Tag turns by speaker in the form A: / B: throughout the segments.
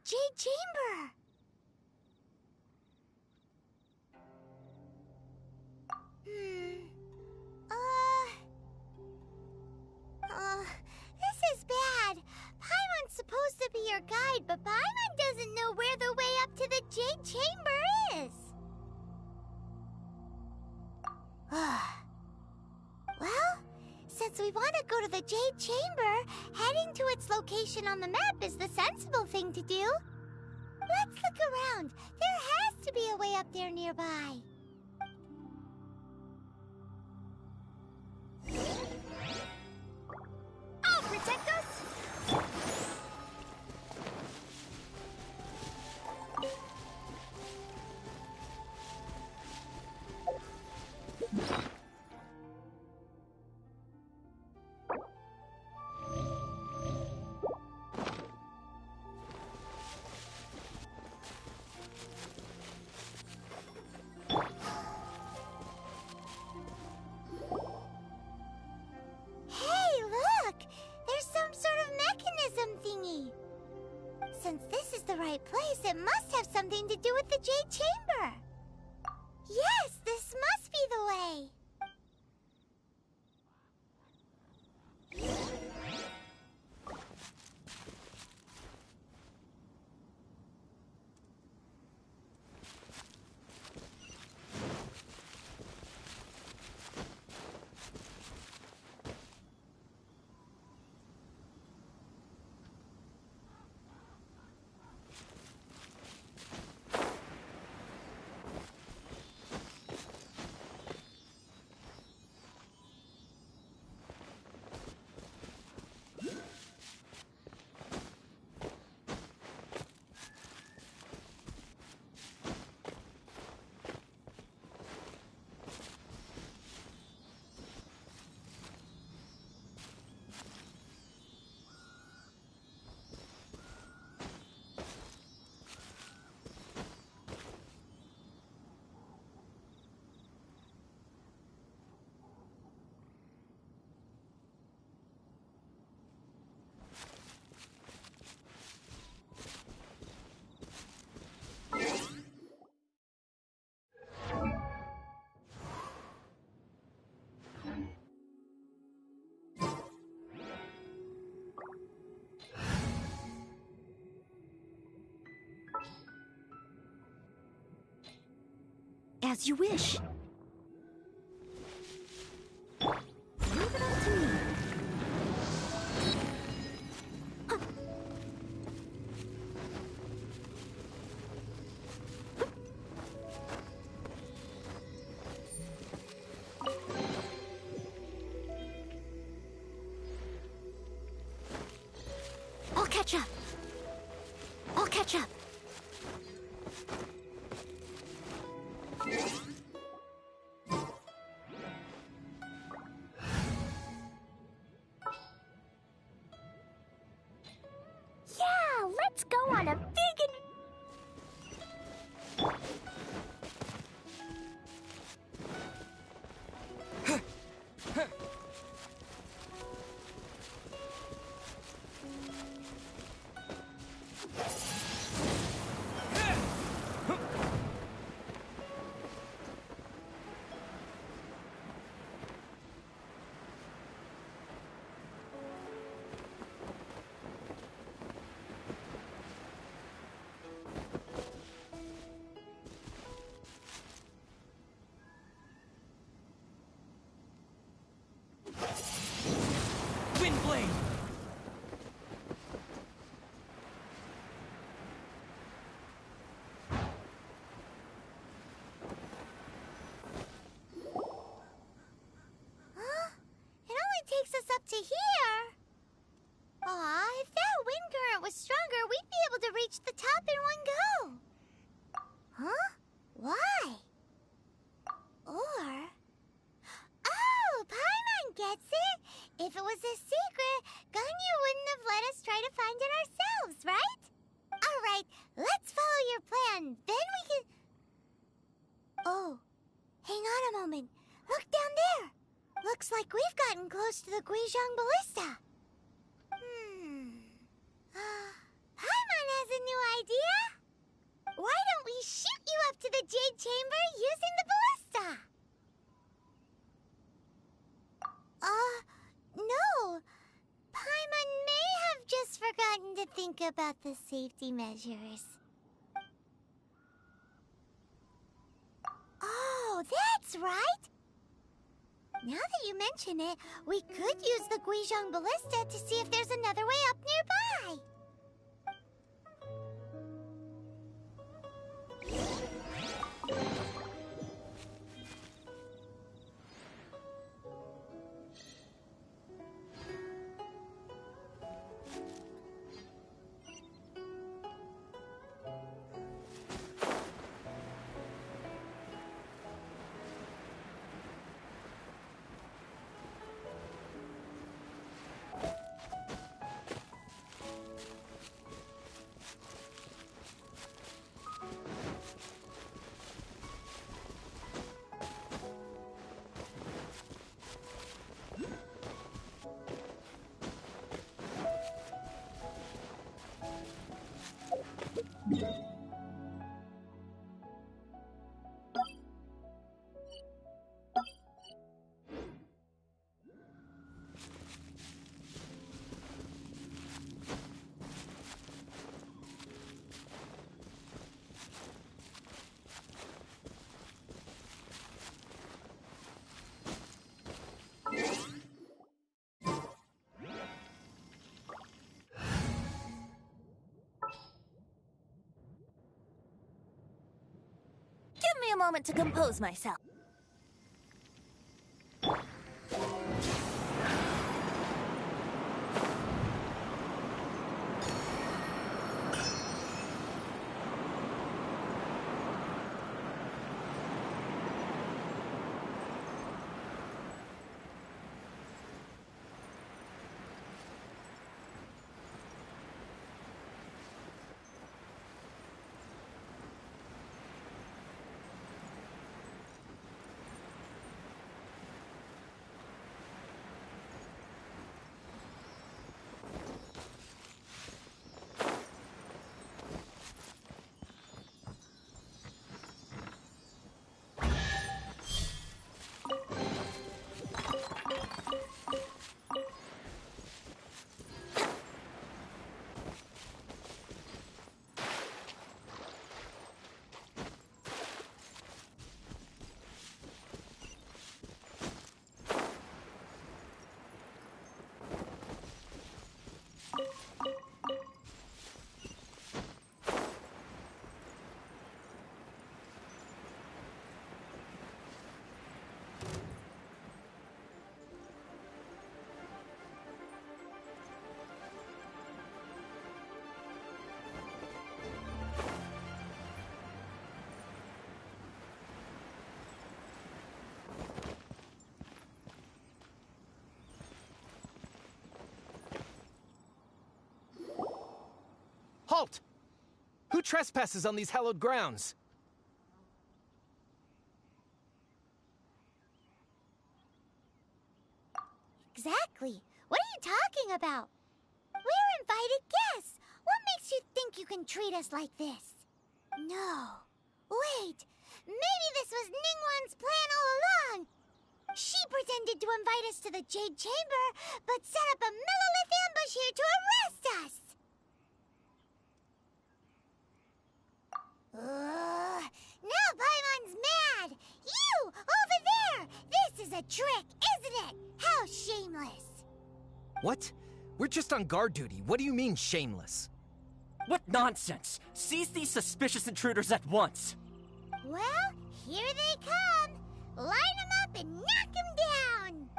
A: Jade Chamber! This is bad. Paimon's supposed to be your guide, but Paimon doesn't know where the way up to the Jade Chamber is. Well, since we want to go to the Jade Chamber, heading to its location on the map is the sensible thing to do. Let's look around. There has to be a way up there nearby. I'll protect us! Since this is the right place, it must have something to do with the Jade Chamber. Yes, this must be the way.
B: As you wish. Leave it up to me. catch up. I'll catch up.
A: Yeah, let's go on a big
C: Windblade!
A: It only takes us up to here. Aw, if that wind current was stronger, we'd be able to reach the top in one go. Huh? Why? Or... Oh, Paimon gets it! If it was a secret, Ganyu wouldn't have let us try to find it ourselves, right? Alright, let's follow your plan. Then we can... Oh, hang on a moment. Look down there. Looks like we've gotten close to the Guizhong Ballista. Paimon has a new idea. Why don't we shoot you up to the Jade Chamber using the ballista? No. Paimon may have just forgotten to think about the safety measures. Oh, that's right. Now that you mention it, we could use the Guizhong Ballista to see if there's another way up nearby.
B: Give me a moment to compose myself.
C: Who trespasses on these hallowed grounds?
A: Exactly. What are you talking about? We're invited guests. What makes you think you can treat us like this? No. Wait. Maybe this was Ningguang's plan all along. She pretended to invite us to the Jade Chamber, but set up a Millilith ambush here to arrest us. Now Paimon's mad. You, over there. This is a trick, isn't it? How shameless.
C: What? We're just on guard duty. What do you mean, shameless?
D: What nonsense! Seize these suspicious intruders at once!
A: Well, here they come. Line them up and knock them down.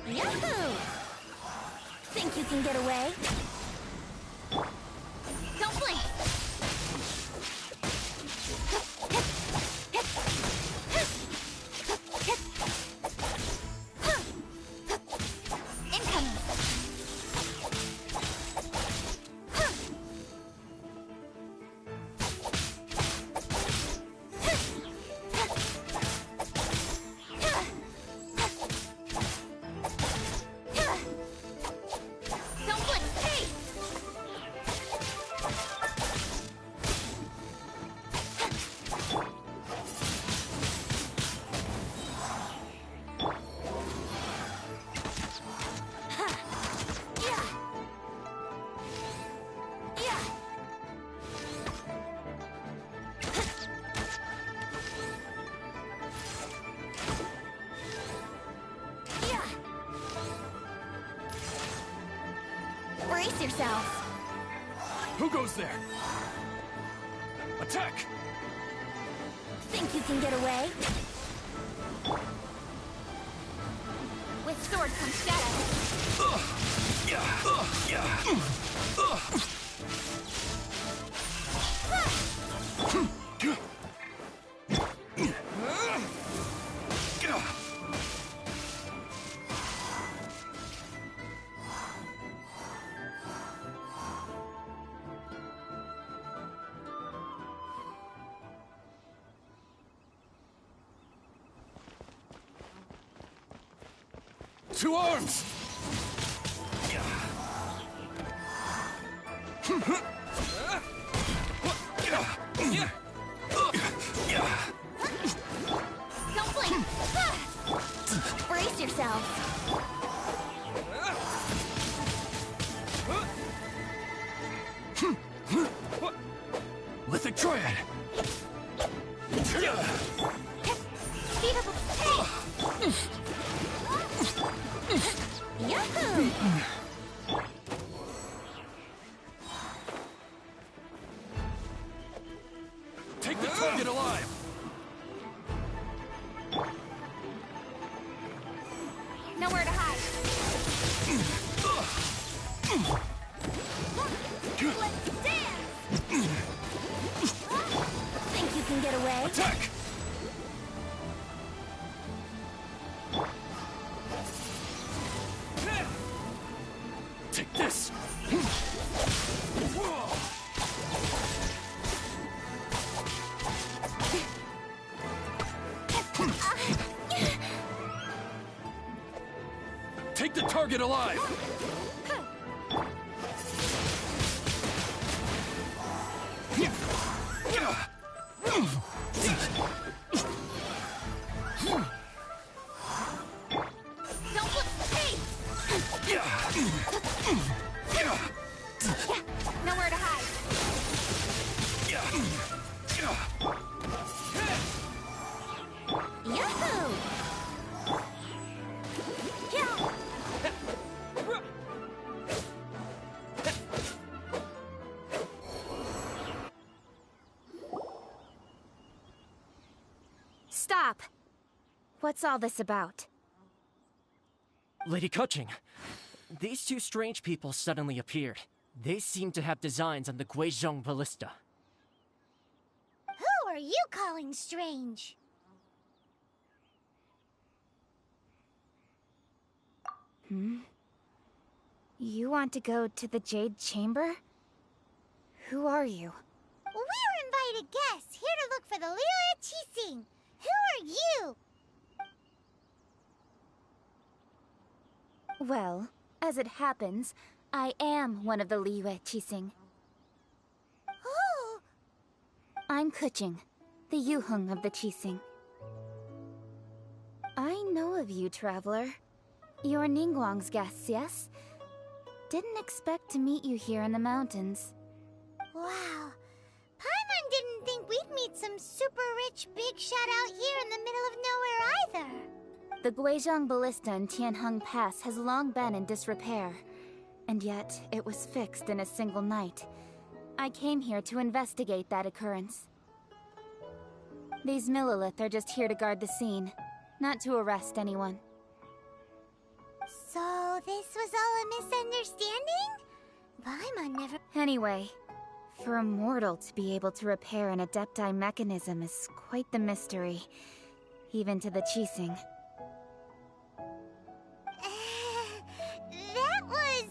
B: Yahoo! Think you can get away? Don't blink! Incoming! Don't blink! Hey! Brace yourself.
C: Who goes there? Attack!
B: Think you can get away? With sword comes shadow.
C: To arms!
B: Don't blink! Brace yourself.
C: Lithic Triad!
B: Speed up. Hey! Yahoo!
C: Take the target alive!
B: Nowhere to hide. Let's dance! Think you can get away?
C: Attack! Take this! Take the target alive!
B: Don't look. Hey! Nowhere to hide. Yahoo! Yeah. Stop. What's all this about?
D: Lady Kuching, these two strange people suddenly appeared. They seem to have designs on the Guizhong Ballista.
A: Who are you calling strange?
B: You want to go to the Jade Chamber? Who are you?
A: We're invited guests here to look for the Liyue Qixing. Who are you?
B: Well, as it happens, I am one of the Liyue Qixing.
A: Oh,
B: I'm Kuching, the Yuheng of the Qixing. I know of you, traveler. You're Ningguang's guests, yes? Didn't expect to meet you here in the mountains.
A: wow. Paimon didn't think we'd meet some super rich big shot out here in the middle of nowhere either.
B: The Guizhong Ballista in Tianheng Pass has long been in disrepair, and yet it was fixed in a single night. I came here to investigate that occurrence. These Millilith are just here to guard the scene, not to arrest anyone.
A: So this was all a misunderstanding? Paimon never...
B: Anyway, for a mortal to be able to repair an Adepti mechanism is quite the mystery, even to the Qixing.
A: That was...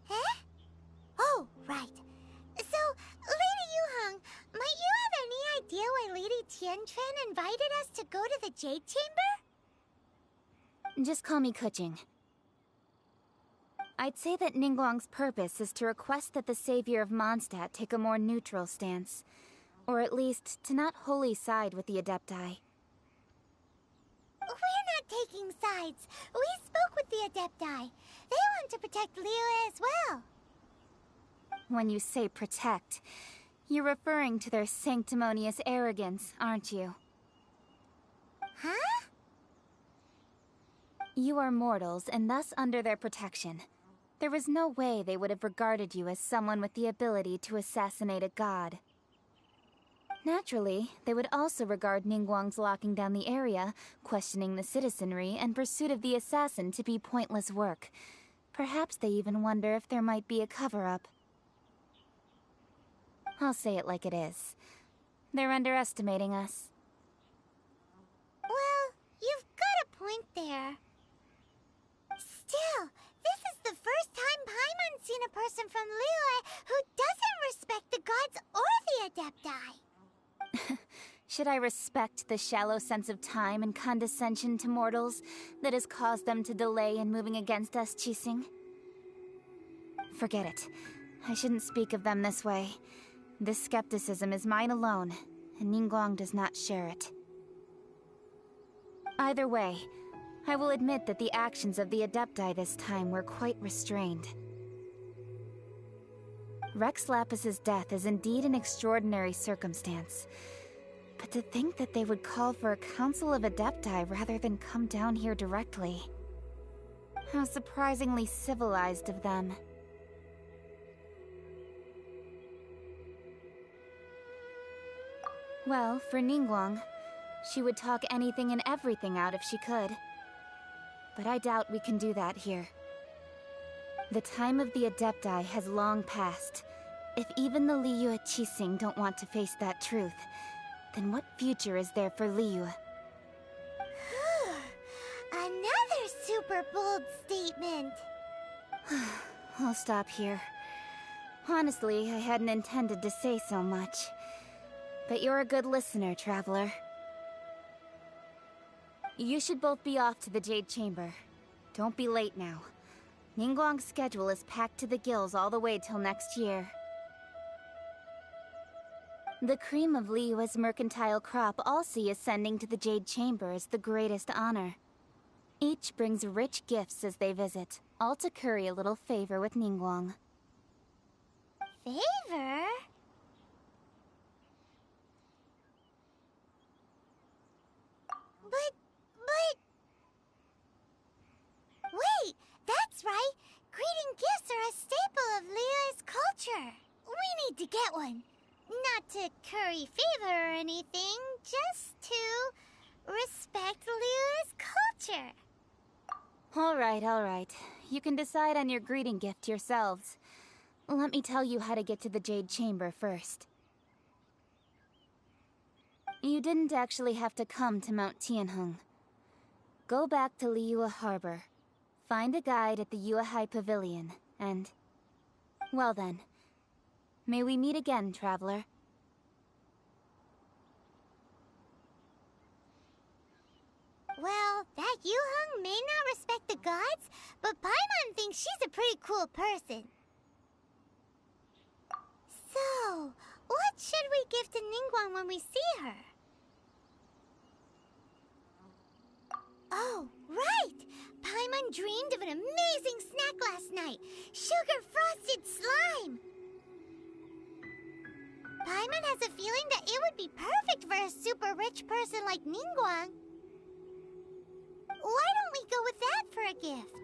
A: Huh? Oh, right. So, Lady Yuheng, might you have any idea why Lady Tianquan invited us to go to the Jade Chamber?
B: Just call me Kuching. I'd say that Ningguang's purpose is to request that the savior of Mondstadt take a more neutral stance. Or at least, to not wholly side with the Adepti.
A: We're not taking sides. We spoke with the Adepti. They want to protect Liyue as well.
B: When you say protect, you're referring to their sanctimonious arrogance, aren't you?
A: Huh?
B: You are mortals, and thus under their protection. There was no way they would have regarded you as someone with the ability to assassinate a god. Naturally, they would also regard Ningguang's locking down the area, questioning the citizenry, and pursuit of the assassin to be pointless work. Perhaps they even wonder if there might be a cover-up. I'll say it like it is. They're underestimating us.
A: Well, you've got a point there. Still, this is the first time Paimon's seen a person from Liyue who doesn't respect the gods or the Adepti.
B: Should I respect the shallow sense of time and condescension to mortals that has caused them to delay in moving against us, Qixing? Forget it. I shouldn't speak of them this way. This skepticism is mine alone, and Ningguang does not share it. Either way, I will admit that the actions of the Adepti this time were quite restrained. Rex Lapis's death is indeed an extraordinary circumstance. But to think that they would call for a council of Adepti rather than come down here directly. How surprisingly civilized of them. Well, for Ningguang, she would talk anything and everything out if she could. But I doubt we can do that here. The time of the Adepti has long passed. If even the Liyue Qixing don't want to face that truth, then what future is there for Liyue?
A: Another super bold statement.
B: I'll stop here. Honestly, I hadn't intended to say so much. But you're a good listener, traveler. You should both be off to the Jade Chamber. Don't be late now. Ningguang's schedule is packed to the gills all the way till next year. The cream of Liyue's mercantile crop all see ascending to the Jade Chamber as the greatest honor. Each brings rich gifts as they visit, all to curry a little favor with Ningguang.
A: Favor? But... Wait, that's right! Greeting gifts are a staple of Liyue's culture. We need to get one. Not to curry favor or anything, just to respect Liyue's culture.
B: Alright. You can decide on your greeting gift yourselves. Let me tell you how to get to the Jade Chamber first. You didn't actually have to come to Mount Tianheng. Go back to Liyue Harbor. Find a guide at the Yuehai Pavilion, and... well then. May we meet again, traveler.
A: Well, that Yuheng may not respect the gods, but Paimon thinks she's a pretty cool person. So, what should we give to Ningguang when we see her? Oh, right! Paimon dreamed of an amazing snack last night! Sugar-frosted slime! Paimon has a feeling that it would be perfect for a super rich person like Ningguang. Why don't we go with that for a gift?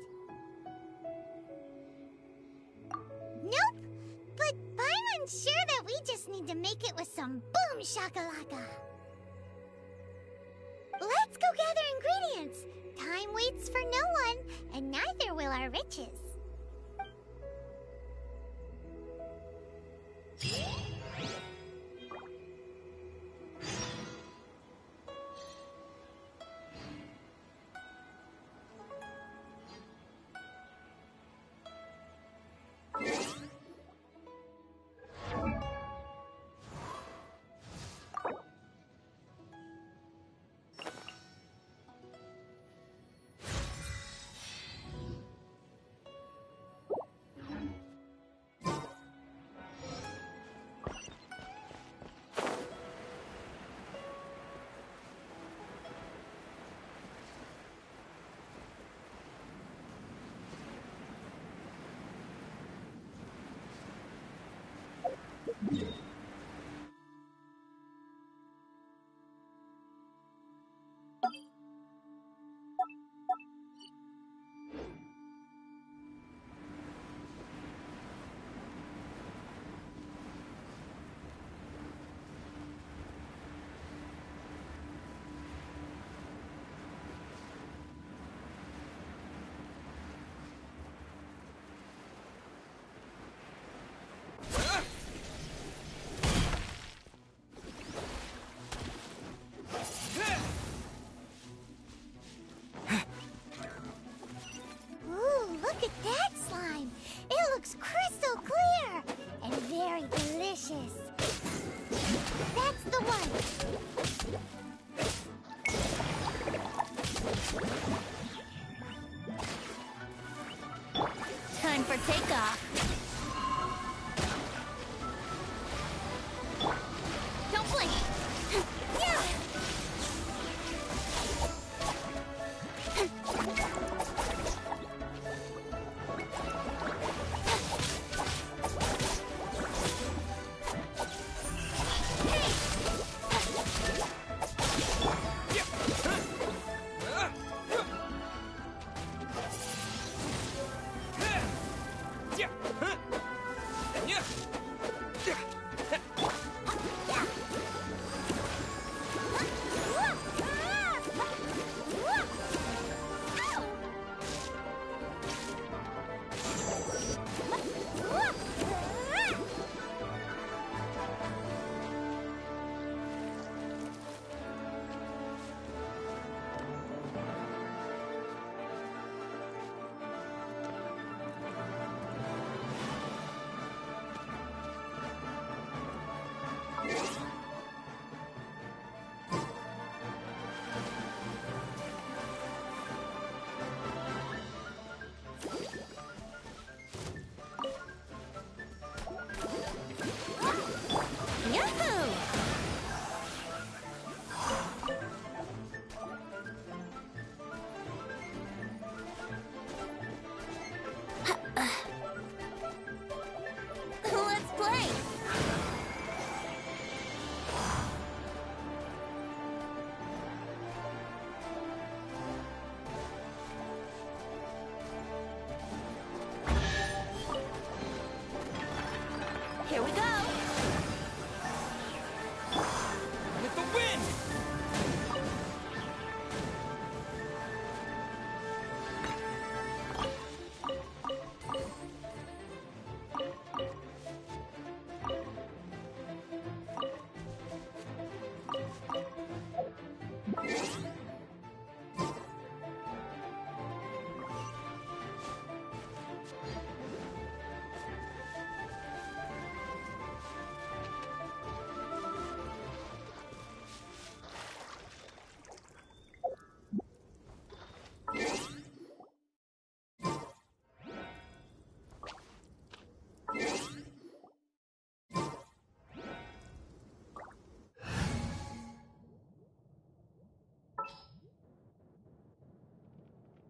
A: Nope! But Paimon's sure that we just need to make it with some boom shakalaka. Let's go gather ingredients. Time waits for no one, and neither will our riches. Crystal clear and very delicious. That's the one.
B: Time for takeoff. Don't blink.
A: Yeah.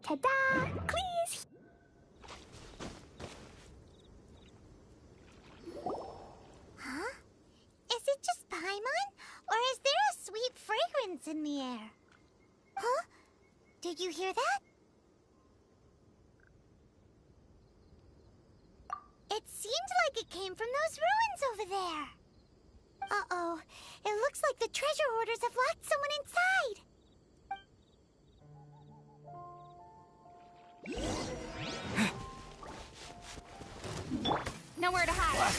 B: Ta-da! Please!
A: Huh? Is it just Paimon? Or is there a sweet fragrance in the air? Huh? Did you hear that? It seemed like it came from those ruins over there. Uh-oh. It looks like the treasure hoarders have locked someone inside.
B: Nowhere to hide.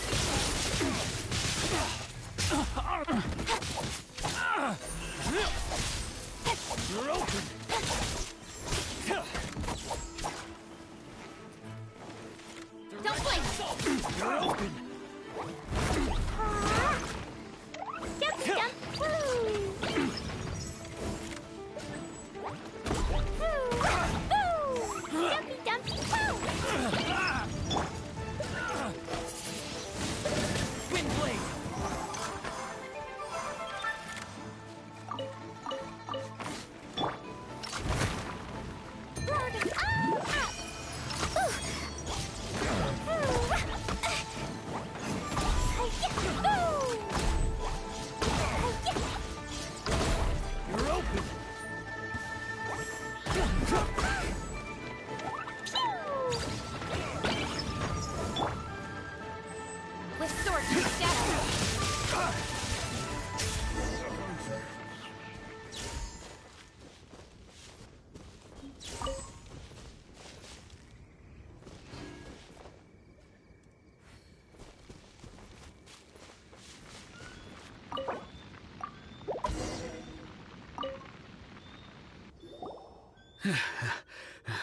D: You're open!
B: Don't blink!
D: You're open!
A: Jumpy jump! Woo! Jumpy jumpy! Woo!
D: Wind blade!
A: Loading all up!
D: You're open!
B: With sword to shadow.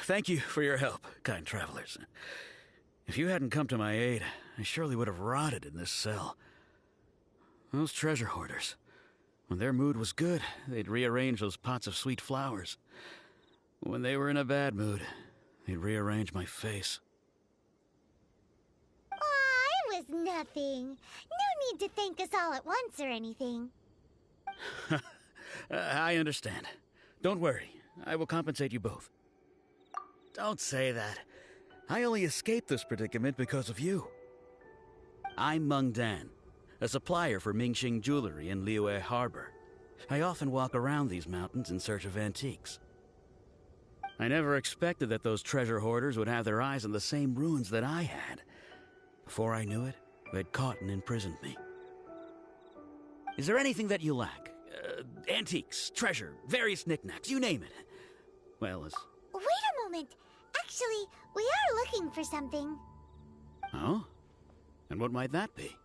E: Thank you for your help, kind travelers. If you hadn't come to my aid, I surely would have rotted in this cell. Those treasure hoarders, when their mood was good, they'd rearrange those pots of sweet flowers. When they were in a bad mood, they'd rearrange my face.
A: Aw, it was nothing. No need to thank us all at once or anything.
E: I understand. Don't worry, I will compensate you both. Don't say that. I only escaped this predicament because of you. I'm Meng Dan, a supplier for Mingxing Jewelry in Liyue Harbor. I often walk around these mountains in search of antiques. I never expected that those treasure hoarders would have their eyes on the same ruins that I had. Before I knew it, they'd caught and imprisoned me. Is there anything that you lack? Antiques, treasure, various knickknacks, you name it. Well, as...
A: Wait a moment. Actually, we are looking for something.
E: Oh? And what might that be?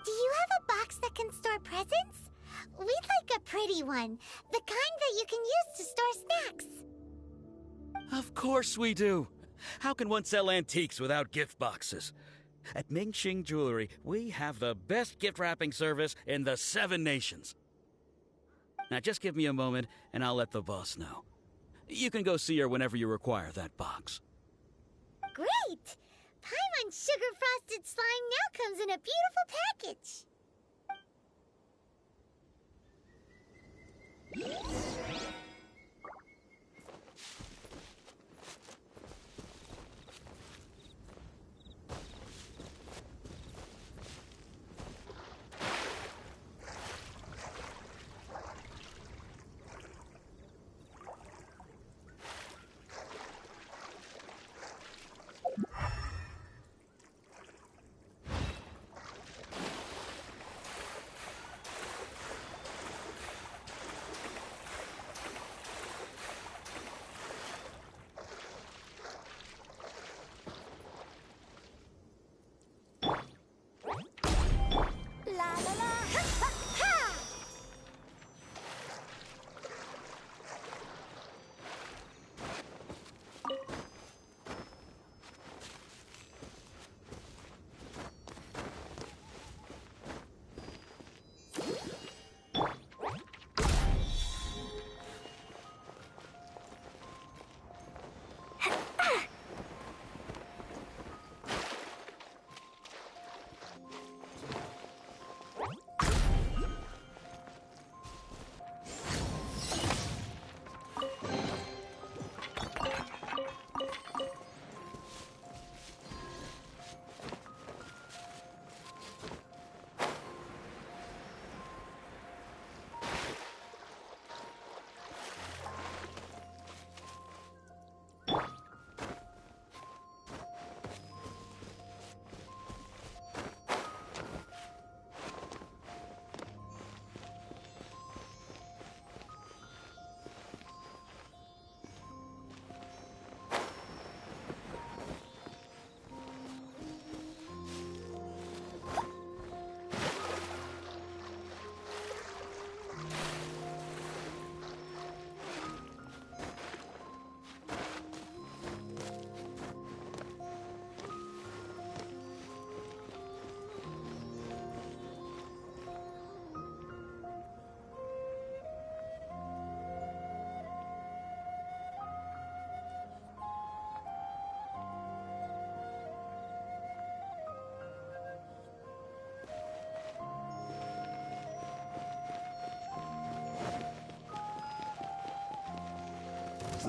A: Do you have a box that can store presents? We'd like a pretty one. The kind that you can use to store snacks.
E: Of course we do. How can one sell antiques without gift boxes? At Mingxing Jewelry, we have the best gift wrapping service in the 7 nations. Now just give me a moment and I'll let the boss know. You can go see her whenever you require that box.
A: Great! Paimon's sugar-frosted slime now comes in a beautiful package.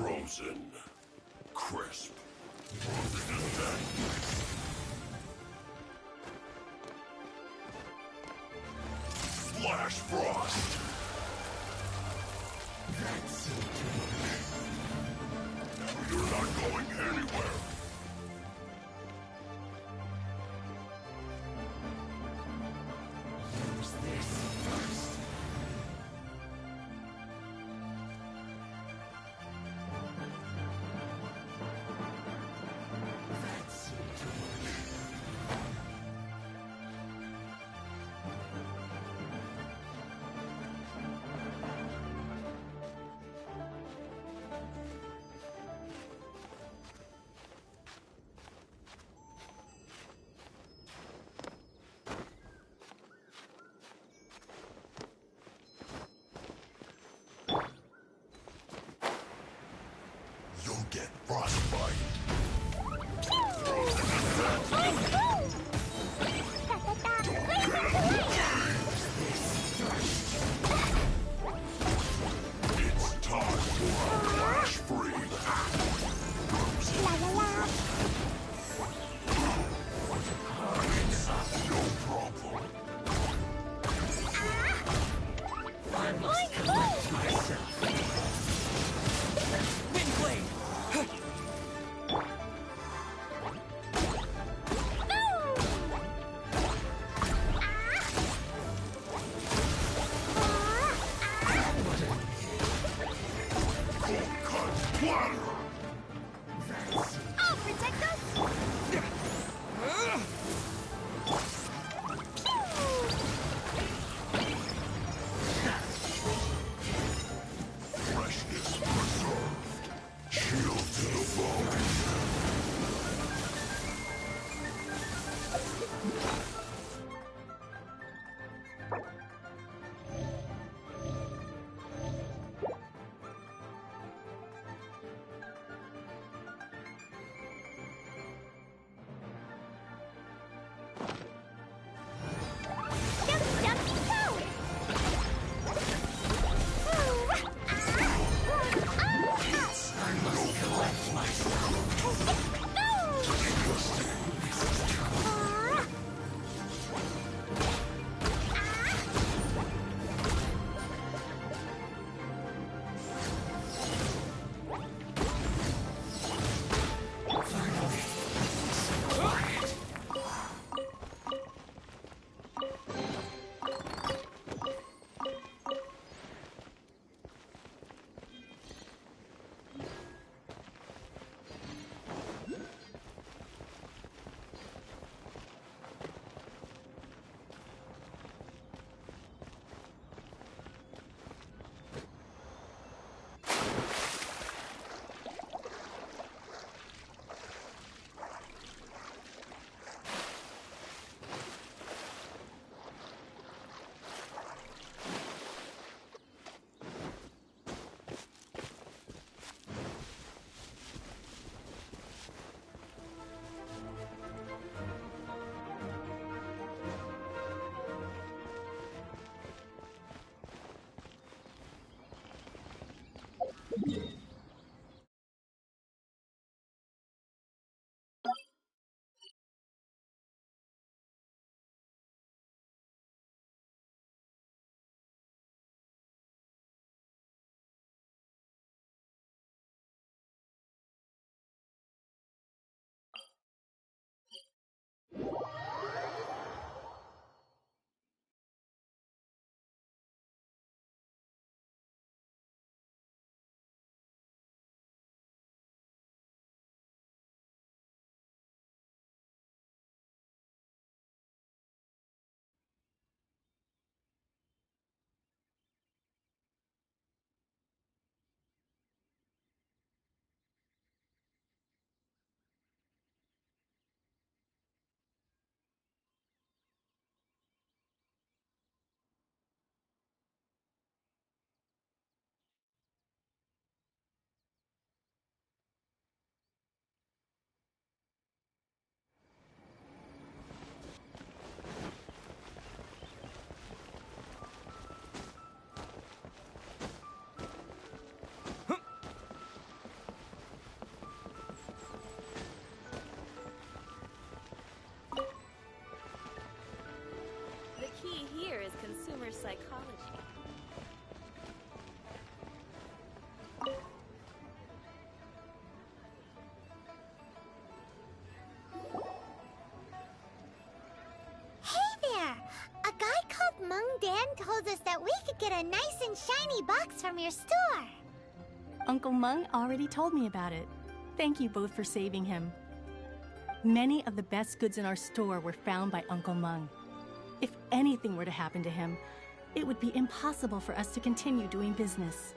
F: Frozen. Crisp. Frozen is dead. Flash Frost. That's it. Now you're not going anywhere. Use this first. That's it. You'll get frostbite. It's time for a flash freeze.
A: La la la.
F: It's no problem.
D: I must collect myself. Windblade!
F: Cold cut splatter.
A: I'll protect us.
F: Freshness preserved. Chill to the bone.
B: psychology.
A: Hey there! A guy called Mung Dan told us that we could get a nice and shiny box from your store.
G: Uncle Mung already told me about it. Thank you both for saving him. Many of the best goods in our store were found by Uncle Mung. If anything were to happen to him, it would be impossible for us to continue doing business.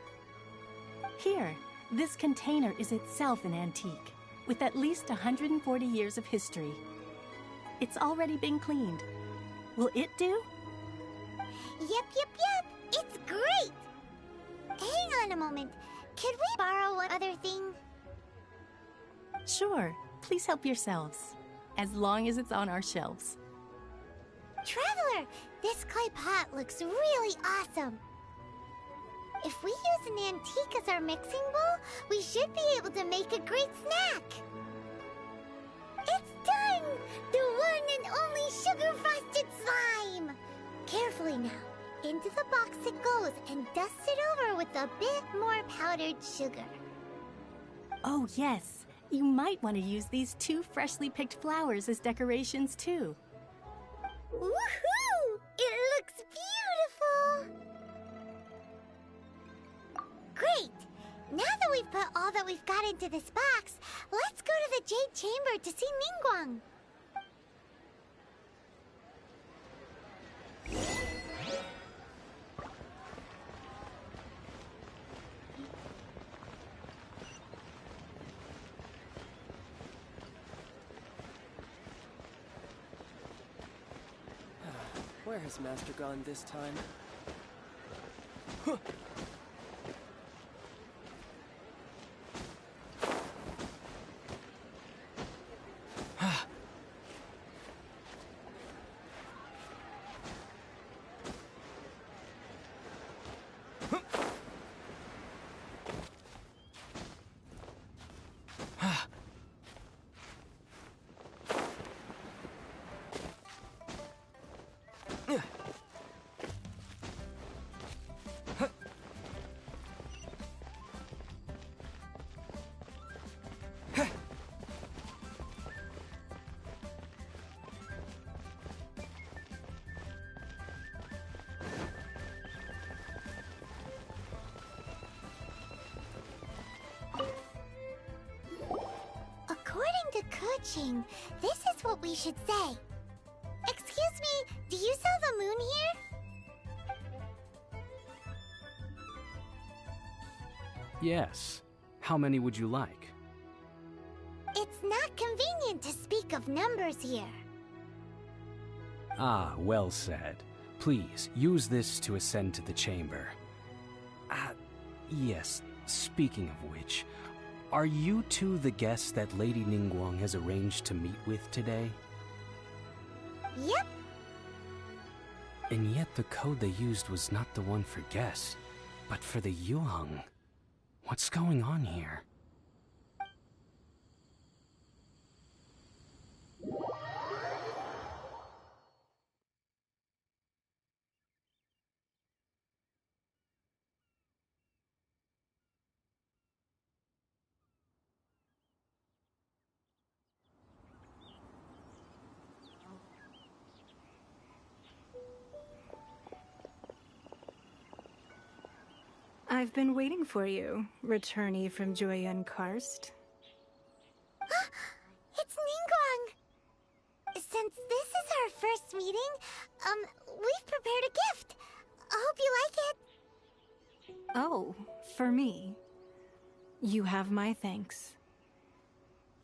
G: Here, this container is itself an antique, with at least 140 years of history. It's already been cleaned. Will it do?
A: Yep. It's great! Hang on a moment. Could we borrow one other thing?
G: Sure. Please help yourselves, as long as it's on our shelves.
A: Traveler, this clay pot looks really awesome. If we use an antique as our mixing bowl, we should be able to make a great snack. It's done! The one and only sugar-frosted slime! Carefully now. Into the box it goes and dust it over with a bit more powdered sugar.
G: Oh, yes. You might want to use these 2 freshly picked flowers as decorations, too.
A: Woohoo! It looks beautiful! Great! Now that we've put all that we've got into this box, let's go to the Jade Chamber to see Ningguang.
H: Where has Master gone this time?
A: According to Kuching, this is what we should say. Excuse me, do you sell the moon here?
I: Yes. How many would you like?
A: It's not convenient to speak of numbers here.
I: Ah, well said. Please, use this to ascend to the chamber. Yes, speaking of which, are you two the guests that Lady Ningguang has arranged to meet with today?
A: Yep.
I: And yet the code they used was not the one for guests, but for the Yuheng. What's going on here?
J: I've been waiting for you, returnee from Joyun Karst.
A: It's Ningguang! Since this is our first meeting, we've prepared a gift. I hope you like it.
J: Oh, for me. You have my thanks.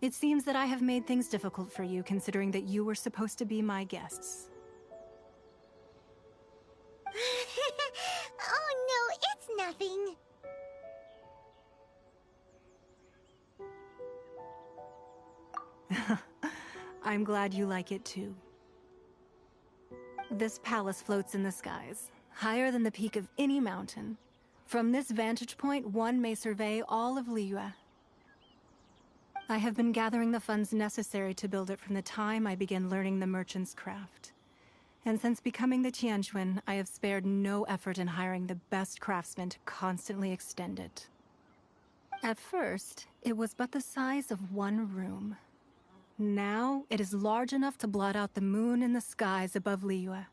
J: It seems that I have made things difficult for you, considering that you were supposed to be my guests.
A: Oh no, it's nothing.
J: I'm glad you like it too. This palace floats in the skies, higher than the peak of any mountain. From this vantage point, one may survey all of Liyue. I have been gathering the funds necessary to build it from the time I began learning the merchant's craft. And since becoming the Tianquan, I have spared no effort in hiring the best craftsmen to constantly extend it. At first, it was but the size of one room. Now, it is large enough to blot out the moon in the skies above Liyue.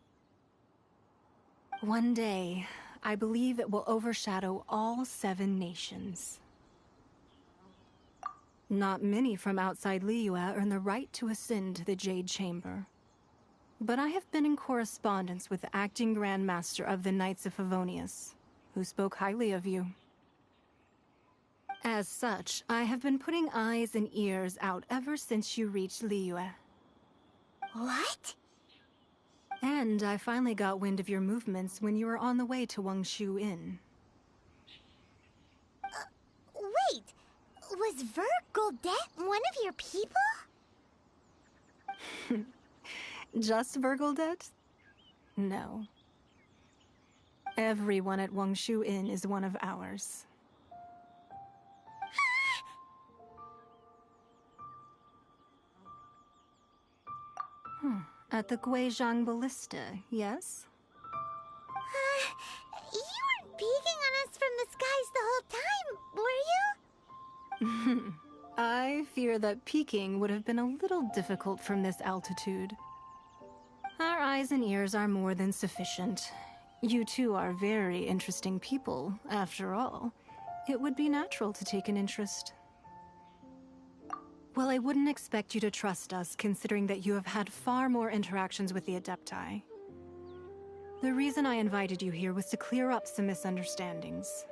J: One day, I believe it will overshadow all 7 nations. Not many from outside Liyue earn the right to ascend to the Jade Chamber. But I have been in correspondence with the acting Grand Master of the Knights of Favonius, who spoke highly of you. As such, I have been putting eyes and ears out ever since you reached Liyue.
A: What?
J: And I finally got wind of your movements when you were on the way to Wangshu Inn.
A: Wait! Was Vergoldet one of your people?
J: Just Vergoldet? No. Everyone at Wangshu Inn is one of ours. At the Guizhang Ballista, yes?
A: You weren't peeking on us from the skies the whole time, were you?
J: I fear that peeking would have been a little difficult from this altitude. Our eyes and ears are more than sufficient. You two are very interesting people, after all. It would be natural to take an interest. Well, I wouldn't expect you to trust us, considering that you have had far more interactions with the Adepti. The reason I invited you here was to clear up some misunderstandings.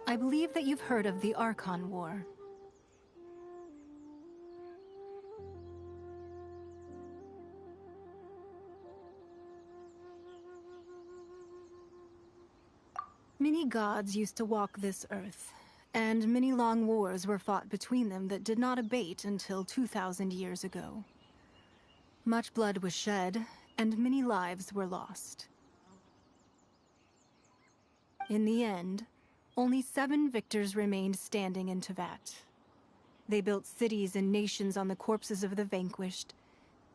J: I believe that you've heard of the Archon War. Many gods used to walk this earth, and many long wars were fought between them that did not abate until 2,000 years ago. Much blood was shed, and many lives were lost. In the end, only 7 victors remained standing in Tevat. They built cities and nations on the corpses of the vanquished,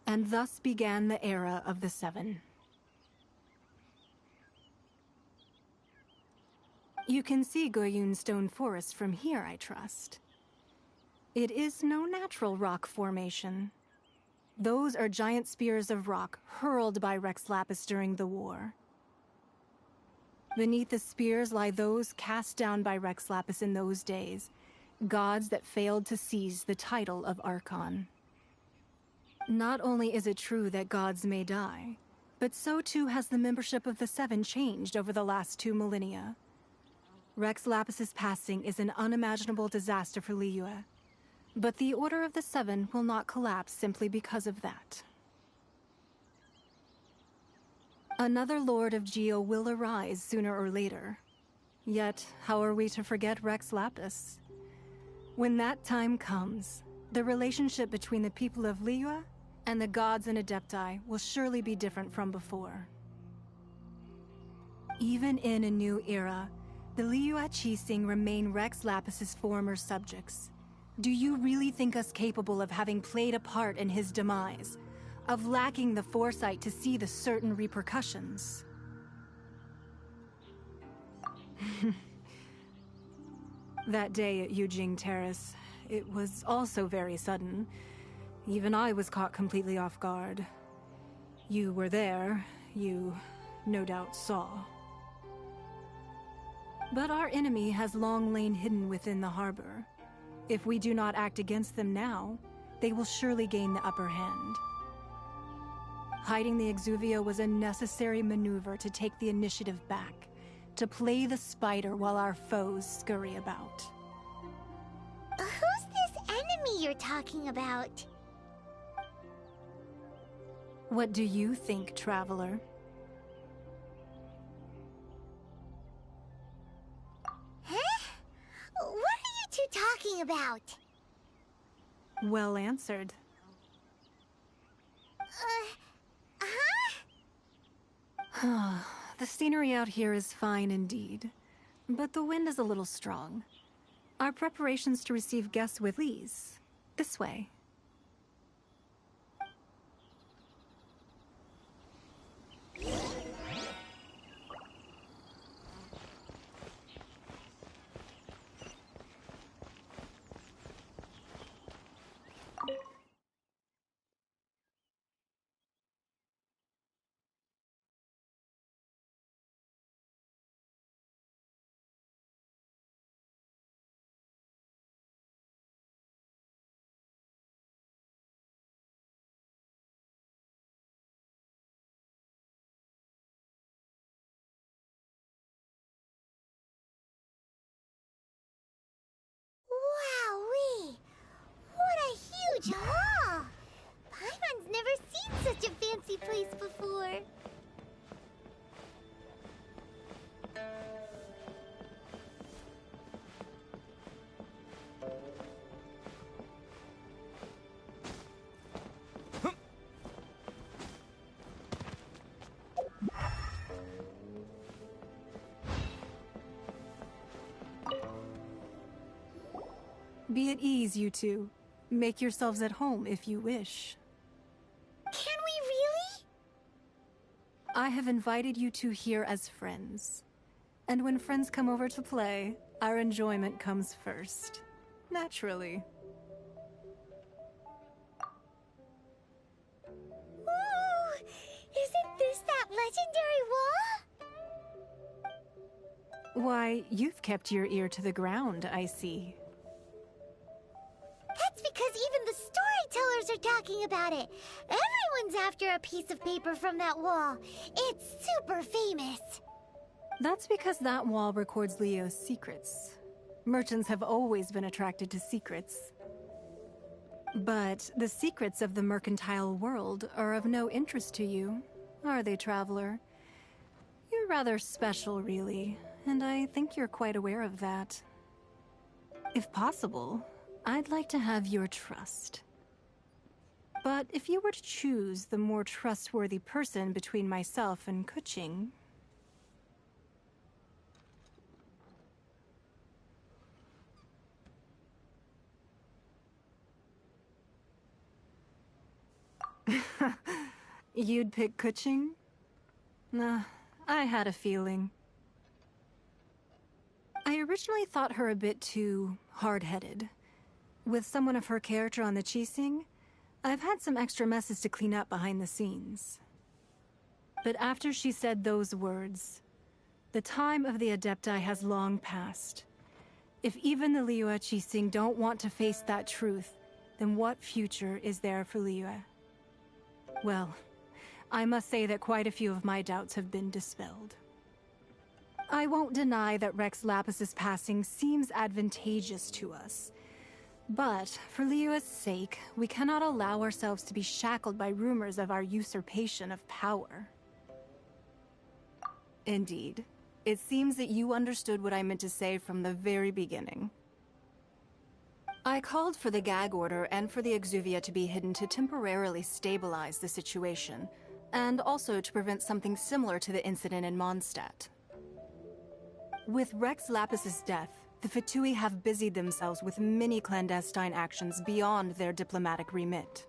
J: and thus began the era of the 7. You can see Goyun Stone Forest from here, I trust. It is no natural rock formation. Those are giant spears of rock hurled by Rex Lapis during the war. Beneath the spears lie those cast down by Rex Lapis in those days, gods that failed to seize the title of Archon. Not only is it true that gods may die, but so too has the membership of the 7 changed over the last 2 millennia. Rex Lapis's passing is an unimaginable disaster for Liyue, but the Order of the 7 will not collapse simply because of that. Another Lord of Geo will arise sooner or later. Yet, how are we to forget Rex Lapis? When that time comes, the relationship between the people of Liyue and the gods and Adepti will surely be different from before. Even in a new era, the Liyue Qixing remain Rex Lapis's former subjects. Do you really think us capable of having played a part in his demise? Of lacking the foresight to see the certain repercussions? That day at Yujing Terrace, it was also very sudden. Even I was caught completely off guard. You were there, you no doubt saw. But our enemy has long lain hidden within the harbor. If we do not act against them now, they will surely gain the upper hand. Hiding the Exuvia was a necessary maneuver to take the initiative back, to play the spider while our foes scurry about.
A: Who's this enemy you're talking about?
J: What do you think, traveler?
A: Huh? What are you two talking about?
J: Well answered. The scenery out here is fine indeed, but the wind is a little strong. Our preparations to receive guests with ease. This way.
A: Wowee! What a huge hall! Paimon's never seen such a fancy place before.
J: Be at ease, you two. Make yourselves at home if you wish.
A: Can we really?
J: I have invited you two here as friends. And when friends come over to play, our enjoyment comes first. Naturally.
A: Ooh! Isn't this that legendary wall?
J: Why, you've kept your ear to the ground, I see.
A: That's because even the storytellers are talking about it. Everyone's after a piece of paper from that wall. It's super famous.
J: That's because that wall records Leo's secrets. Merchants have always been attracted to secrets. But the secrets of the mercantile world are of no interest to you, are they, traveler? You're rather special, really, and I think you're quite aware of that. If possible, I'd like to have your trust. But if you were to choose the more trustworthy person between myself and Kuching... You'd pick Kuching? Nah, I had a feeling. I originally thought her a bit too hard-headed. With someone of her character on the Qixing, I've had some extra messes to clean up behind the scenes. But after she said those words, the time of the Adepti has long passed. If even the Liyue Qixing don't want to face that truth, then what future is there for Liyue? Well, I must say that quite a few of my doubts have been dispelled. I won't deny that Rex Lapis's passing seems advantageous to us. But, for Liyue's sake, we cannot allow ourselves to be shackled by rumors of our usurpation of power. Indeed. It seems that you understood what I meant to say from the very beginning. I called for the gag order and for the Exuvia to be hidden to temporarily stabilize the situation, and also to prevent something similar to the incident in Mondstadt. With Rex Lapis's death, the Fatui have busied themselves with many clandestine actions beyond their diplomatic remit.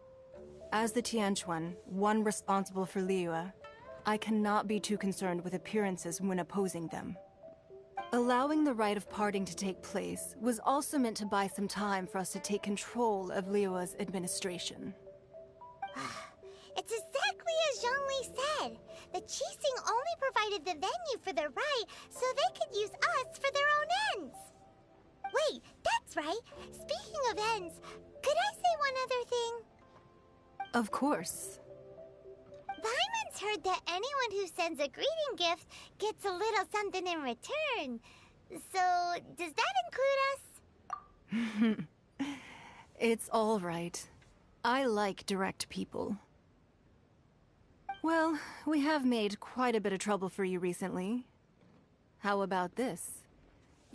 J: As the Tianquan, one responsible for Liyue, I cannot be too concerned with appearances when opposing them. Allowing the rite of parting to take place was also meant to buy some time for us to take control of Liyue's administration.
A: It's exactly as Zhongli said. The Qixing only provided the venue for the rite so they could use us for their own ends. Wait, that's right. Speaking of ends, could I say one other thing?
J: Of course.
A: Paimon's heard that anyone who sends a greeting gift gets a little something in return. So, does that include us?
J: It's all right. I like direct people. Well, we have made quite a bit of trouble for you recently. How about this?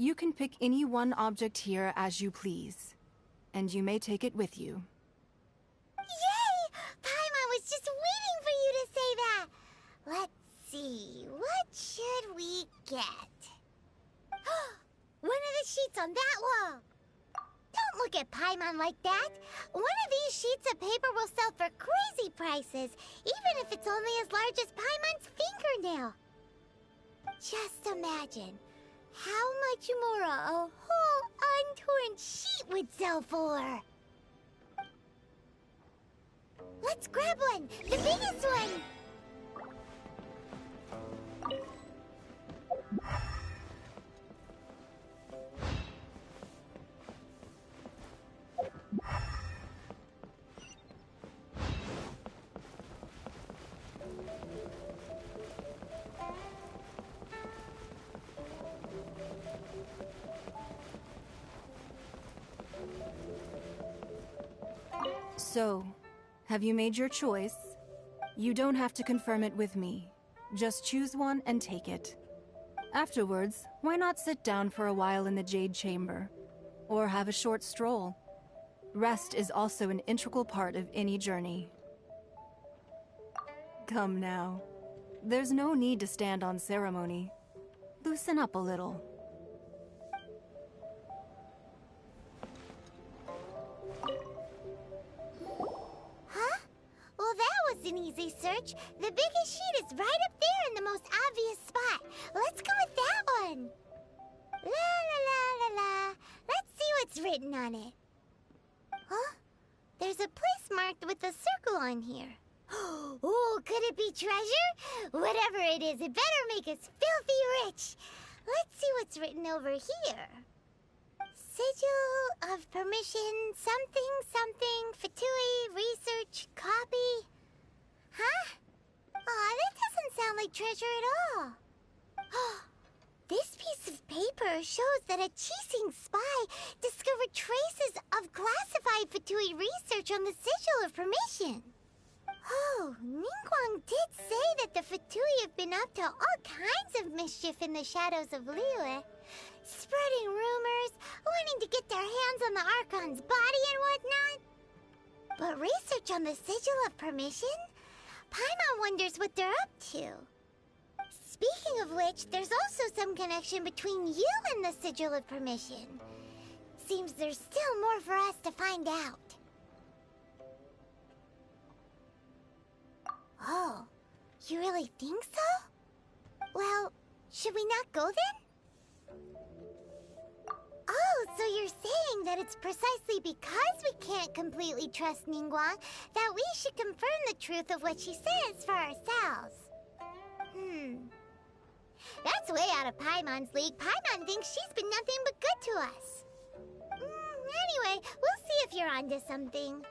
J: You can pick any one object here as you please, and you may take it with you.
A: Yay! Paimon was just waiting for you to say that! Let's see. forget. One of the sheets on that wall. Don't look at Paimon like that. One of these sheets of paper will sell for crazy prices, even if it's only as large as Paimon's fingernail. Just imagine how much more a whole untorn sheet would sell for. Let's grab one, the biggest one.
J: So, have you made your choice? You don't have to confirm it with me. Just choose one and take it. Afterwards, why not sit down for a while in the Jade Chamber? Or have a short stroll? Rest is also an integral part of any journey. Come now. There's no need to stand on ceremony. Loosen up a little.
A: Huh? Well, that was an easy search. The biggest sheet is right up there in the most obvious spot. Let's go with that one. La la la la la. Let's see what's written on it. Huh? There's a place marked with a circle on here. Oh, could it be treasure? Whatever it is, it better make us filthy rich. Let's see what's written over here. Sigil of permission, something, something, Fatui, research, copy. Huh? Aw, that doesn't sound like treasure at all. This piece of paper shows that a Qixing spy discovered traces of classified Fatui research on the Sigil of permission. Oh, Ningguang did say that the Fatui have been up to all kinds of mischief in the shadows of Liyue. Spreading rumors, wanting to get their hands on the Archon's body and whatnot. But research on the Sigil of permission? Paimon wonders what they're up to. Speaking of which, there's also some connection between you and the Sigil of permission. Seems there's still more for us to find out. Oh, you really think so? Well, should we not go then? Oh, so you're saying that it's precisely because we can't completely trust Ningguang that we should confirm the truth of what she says for ourselves. That's way out of Paimon's league. Paimon thinks she's been nothing but good to us. Anyway, we'll see if you're onto something.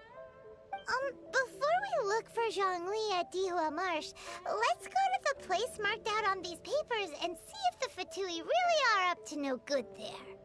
A: Before we look for Zhongli at Dihua Marsh, let's go to the place marked out on these papers and see if the Fatui really are up to no good there.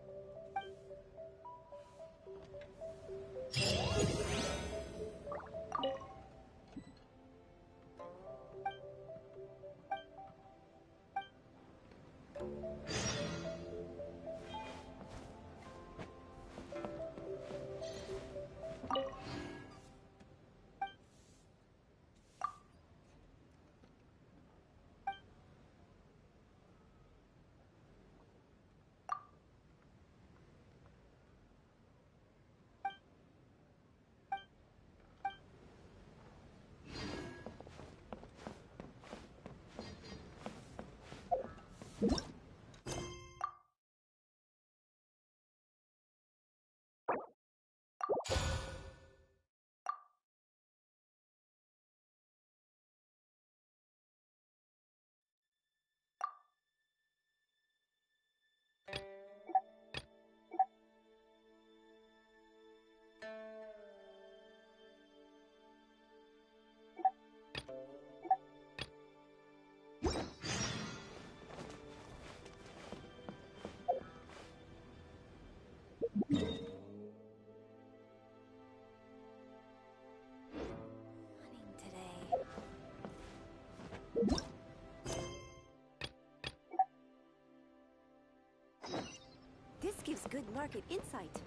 K: This gives good market insight.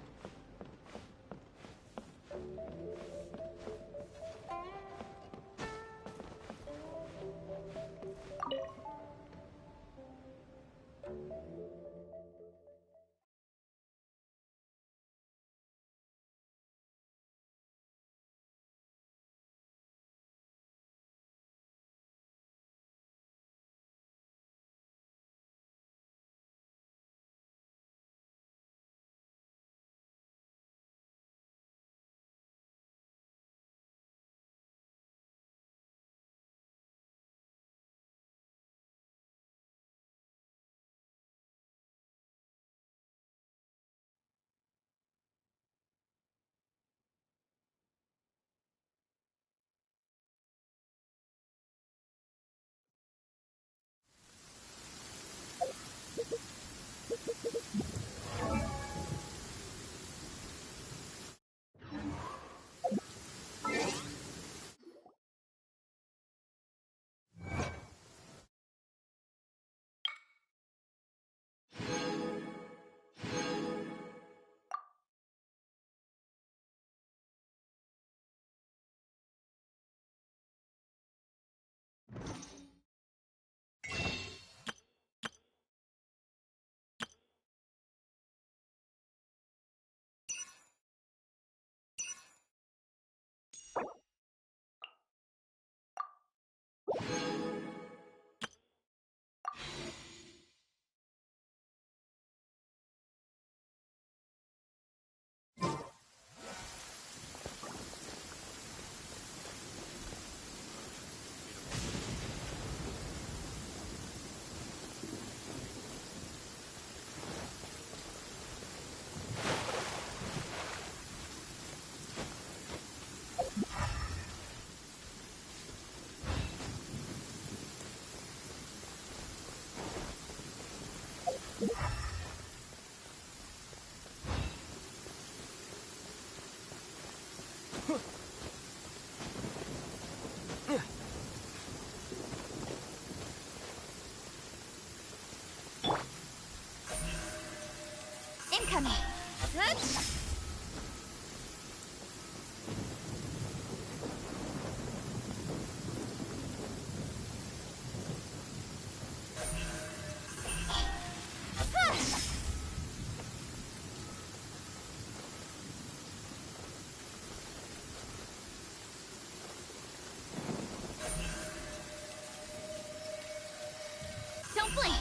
B: Don't blink!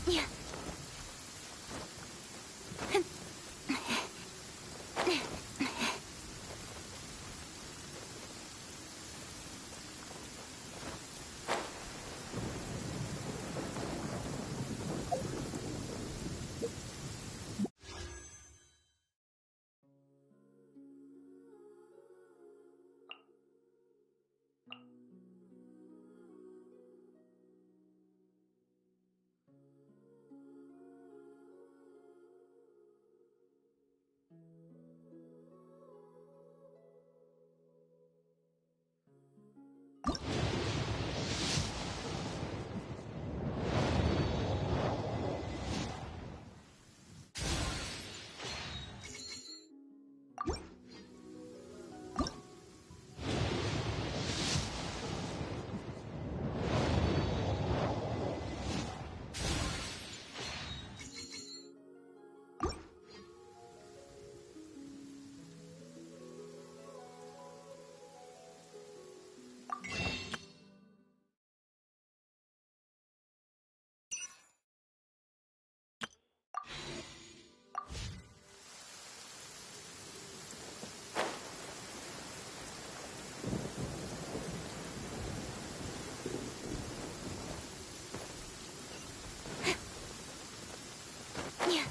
B: Yeah. Yeah.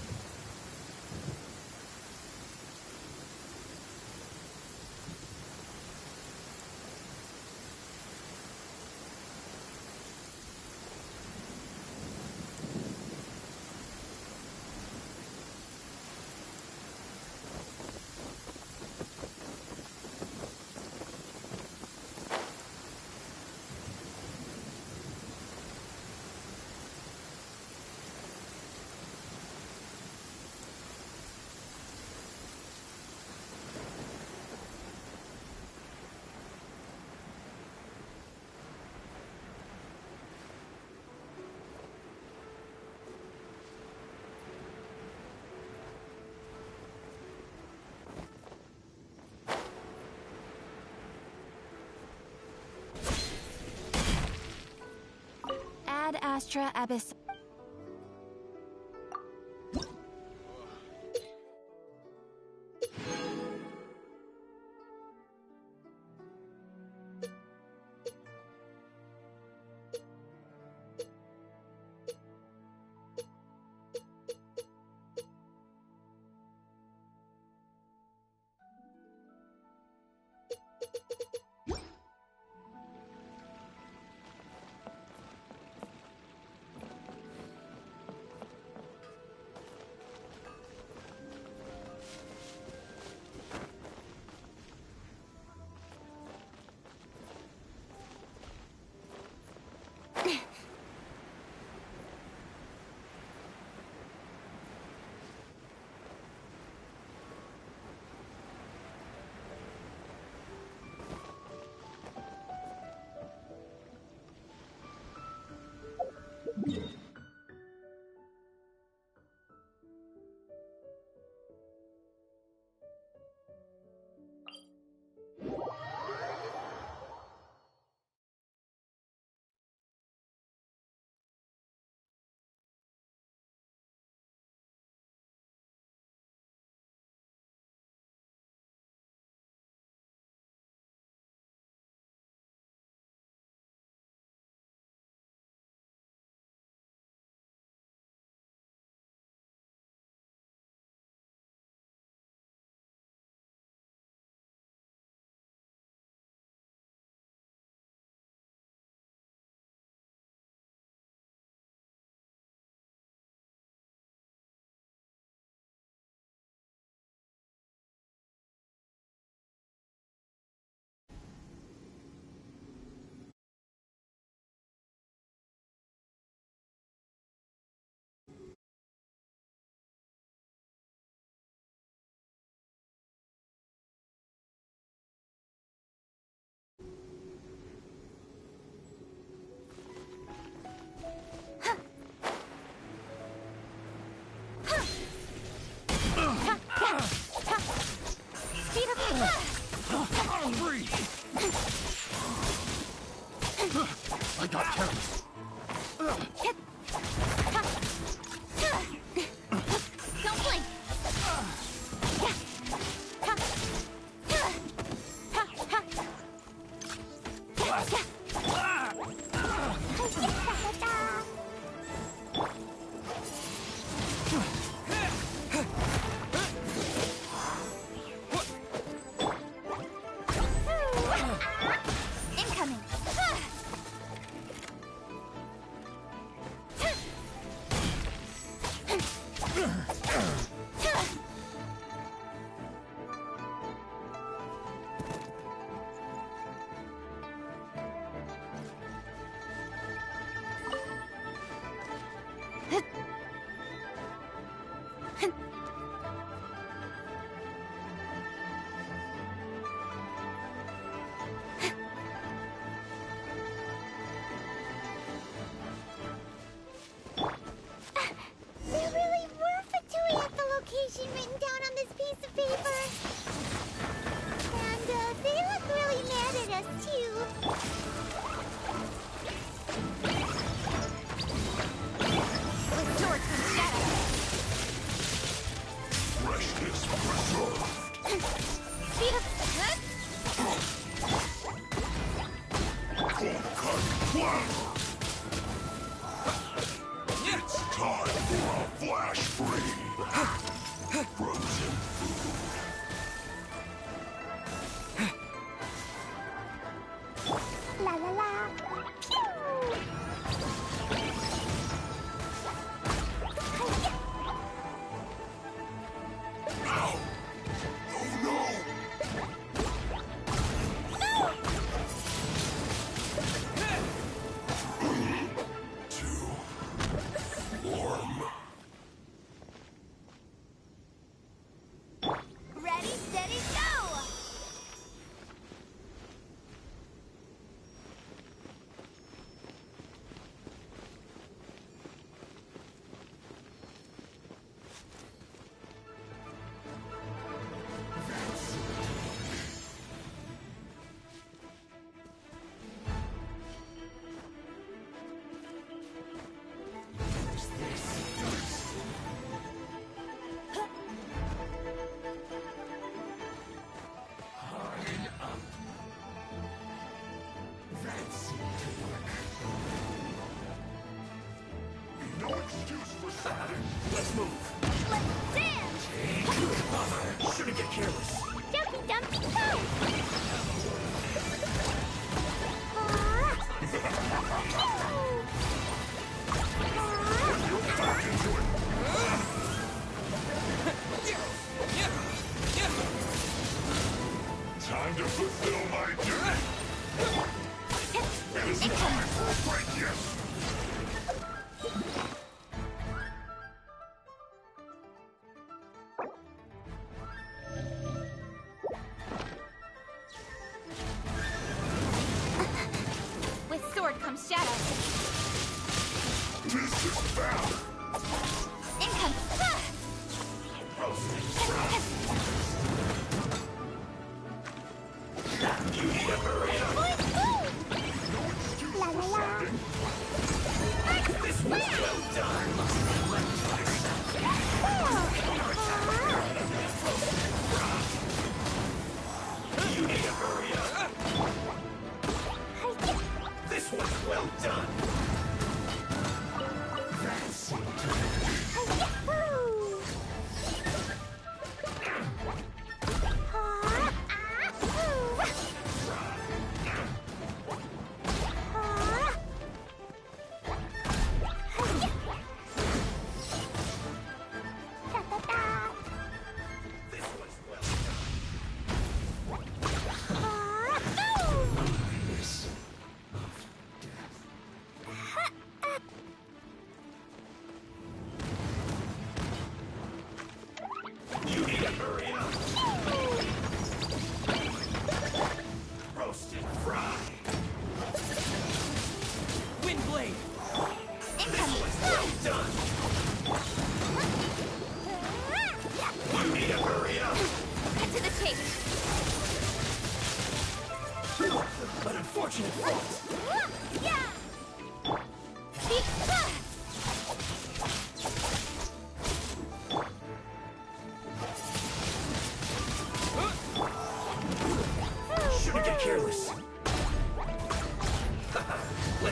B: Ad Astra Abyss.
F: I got careless.
B: Don't blink. Incoming.
A: There really were Fatui at the location written down on this piece of paper. And they look really mad at us, too.
B: With swords from shadow.
F: Freshness preserved.
B: Speed of...
F: Cold cut flat. It's time for a flash free. Frozen food.
A: La la la. Pew!
F: Ow! Oh no! Too warm.
A: Ready, steady, go!
F: No excuse for starting. Let's move.
A: Let's dance!
F: Shouldn't get careless.
A: Jumpy, dumpy, go!
F: Back into it. Time to fulfill my duty. It is time for a break, yes.
B: With sword comes shadow.
F: This is bad.
B: Incoming.
F: You need a hurry up. No excuse
A: La la
F: for
A: la.
F: starting. This was well done. You need to hurry up. This was well done. That's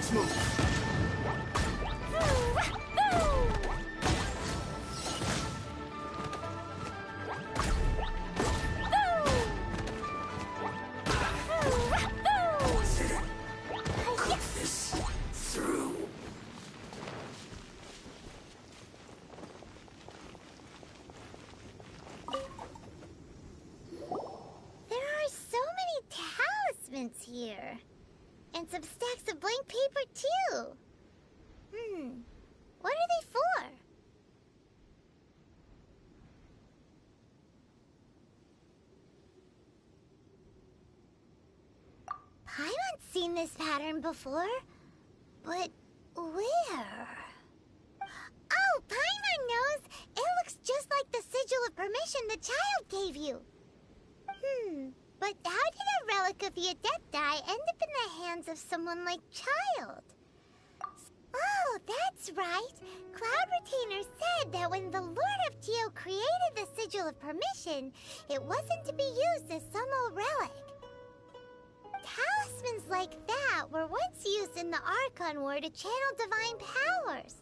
F: Let's move.
A: Here. And some stacks of blank paper, too. What are they for? Paimon's seen this pattern before. But where? Oh, Paimon knows! It looks just like the sigil of permission the child gave you. But how did a relic of the Adepti end up in the hands of someone like Child? Oh, that's right. Cloud Retainer said that when the Lord of Geo created the Sigil of Permission, it wasn't to be used as some old relic. Talismans like that were once used in the Archon War to channel divine powers.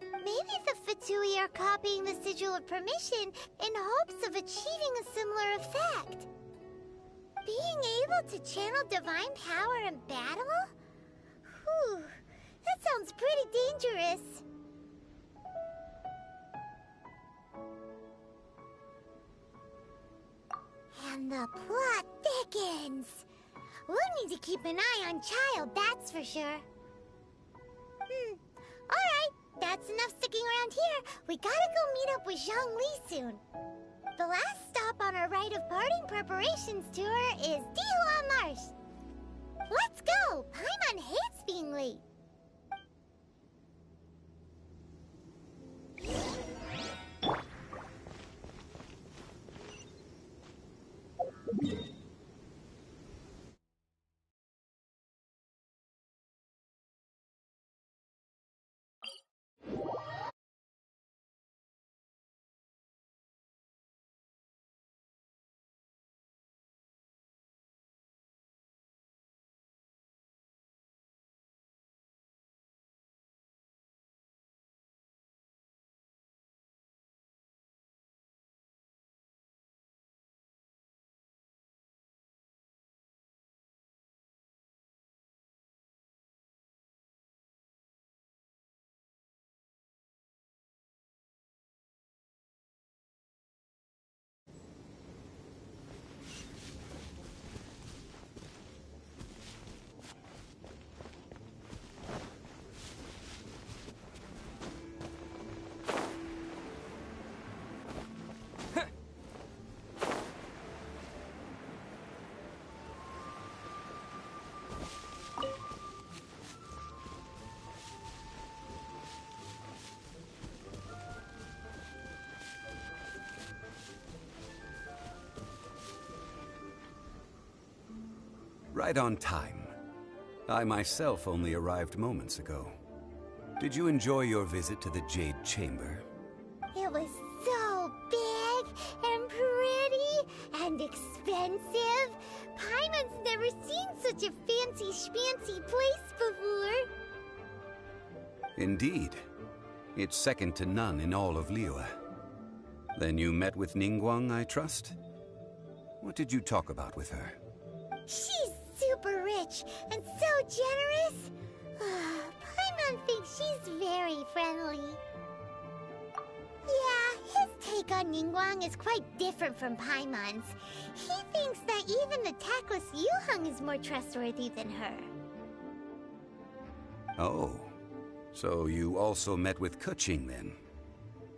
A: Maybe the Fatui are copying the Sigil of Permission in hopes of achieving a similar effect. Being able to channel divine power in battle? Whew, that sounds pretty dangerous. And the plot thickens. We'll need to keep an eye on Child, that's for sure. Alright. That's enough sticking around here. We gotta go meet up with Zhongli soon. The last stop on our rite of parting preparations tour is Dihua Marsh. Let's go! Paimon hates being late.
K: Right on time. I myself only arrived moments ago. Did you enjoy your visit to the Jade Chamber?
A: It was so big and pretty and expensive. Paimon's never seen such a fancy schmancy place before.
K: Indeed. It's second to none in all of Liyue. Then you met with Ningguang, I trust? What did you talk about with her?
A: She's super rich and so generous. Paimon thinks she's very friendly. Yeah, his take on Ningguang is quite different from Paimon's. He thinks that even the tactless Yuheng is more trustworthy than her.
K: Oh, so you also met with Keqing then?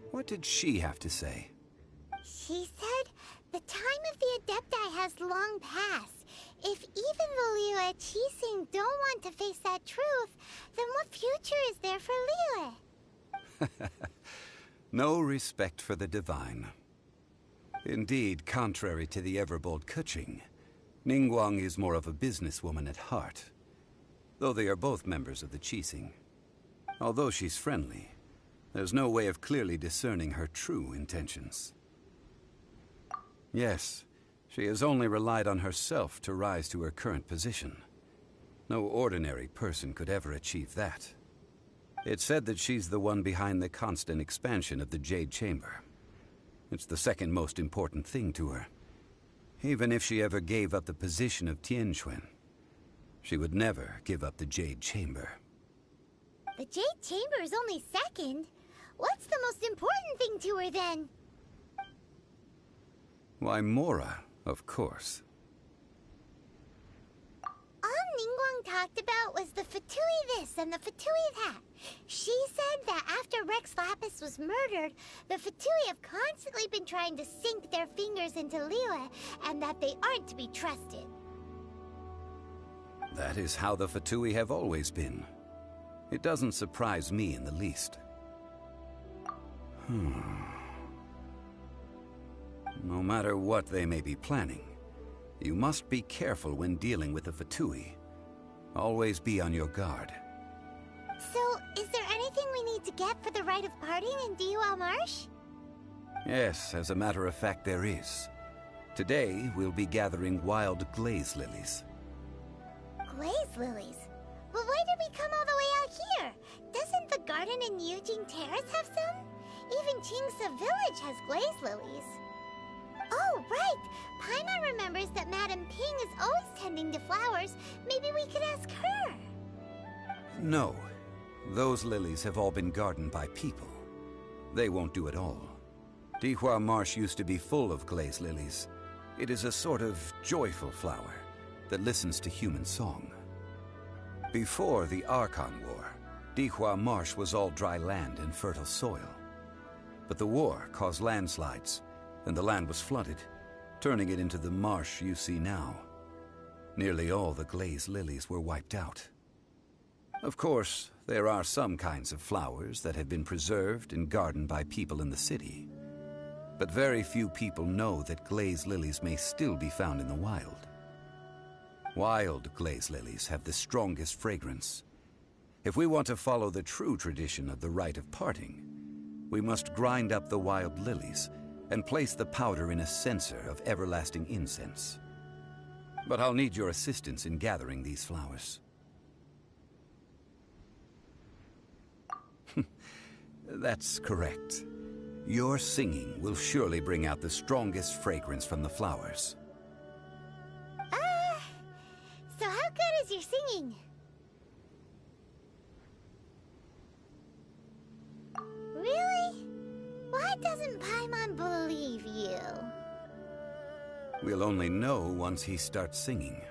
K: What did she have to say?
A: She said the time of the Adepti has long passed. If even the Liyue Qixing don't want to face that truth, then what future is there for Liyue?
K: No respect for the divine. Indeed, contrary to the ever-bold Keqing, Ningguang is more of a businesswoman at heart, though they are both members of the Qixing. Although she's friendly, there's no way of clearly discerning her true intentions. Yes, she has only relied on herself to rise to her current position. No ordinary person could ever achieve that. It's said that she's the one behind the constant expansion of the Jade Chamber. It's the second most important thing to her. Even if she ever gave up the position of Tianquan, she would never give up the Jade Chamber.
A: The Jade Chamber is only second. What's the most important thing to her, then?
K: Why, Mora, of course.
A: All Ningguang talked about was the Fatui this and the Fatui that. She said that after Rex Lapis was murdered, the Fatui have constantly been trying to sink their fingers into Liyue, and that they aren't to be trusted.
K: That is how the Fatui have always been. It doesn't surprise me in the least. No matter what they may be planning, you must be careful when dealing with the Fatui. Always be on your guard.
A: So, is there anything we need to get for the rite of parting in Dihua Marsh?
K: Yes, as a matter of fact, there is. Today, we'll be gathering wild glaze lilies.
A: Glaze lilies? But why did we come all the way out here? Doesn't the garden in Yujing Terrace have some? Even Qingse Village has glaze lilies. Oh, right! Paimon remembers that Madame Ping is always tending to flowers. Maybe we could ask her.
K: No. Those lilies have all been gardened by people. They won't do it all. Dihua Marsh used to be full of glaze lilies. It is a sort of joyful flower that listens to human song. Before the Archon War, Dihua Marsh was all dry land and fertile soil. But the war caused landslides, and the land was flooded, turning it into the marsh you see now. Nearly all the glaze lilies were wiped out. Of course, there are some kinds of flowers that have been preserved and gardened by people in the city. But very few people know that glaze lilies may still be found in the wild. Wild glaze lilies have the strongest fragrance. If we want to follow the true tradition of the rite of parting, we must grind up the wild lilies and place the powder in a censer of everlasting incense. But I'll need your assistance in gathering these flowers. That's correct. Your singing will surely bring out the strongest fragrance from the flowers.
A: So how good is your singing? Really? Why doesn't Paimon believe you?
K: We'll only know once he starts singing.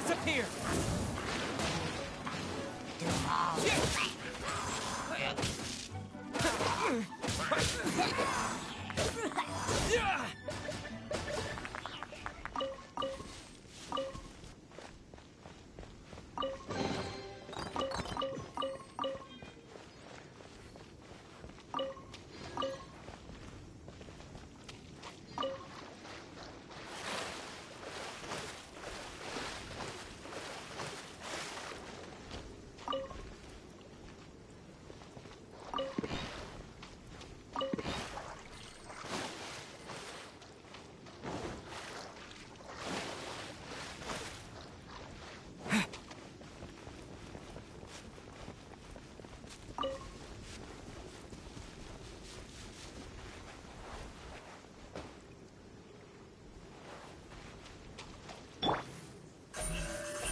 C: disappear!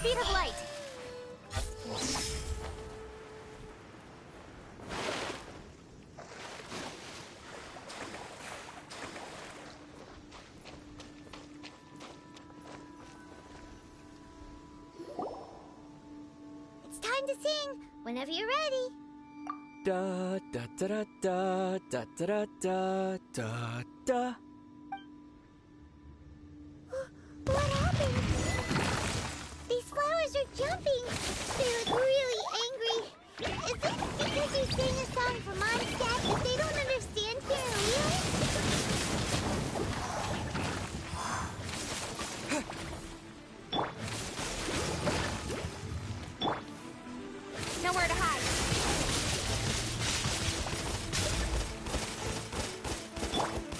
B: Speed of light!
A: It's time to sing, whenever you're ready.
H: Da da da da da da da da da da.
A: What happened? These flowers are jumping. They look really angry. Is it because you sang a song for Mom's dad that they don't understand Fairly?
B: Nowhere to hide.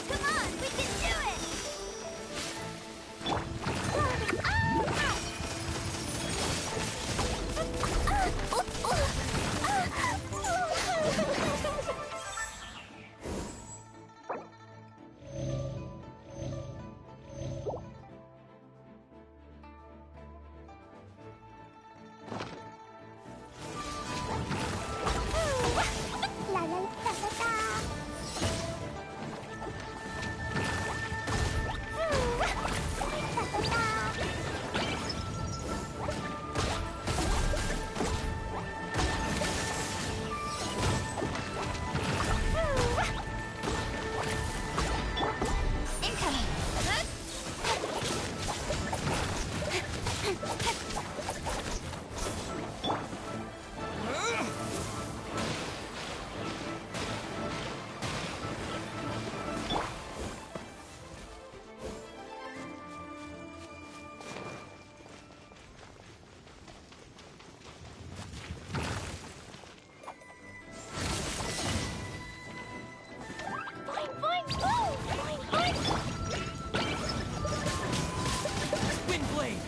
A: Come on, we can do it! La la la la la.
B: Incoming!
A: Boing, boing, boom! Boing, boing!
C: Wind blade!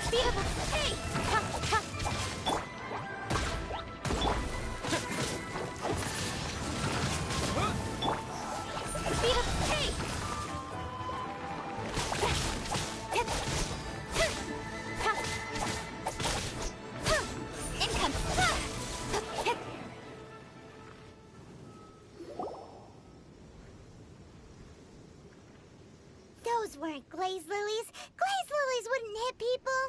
B: Speed of hey! Ha, ha. Speed of hey! Income!
A: Those weren't glaze lilies. Glaze lilies wouldn't hit people.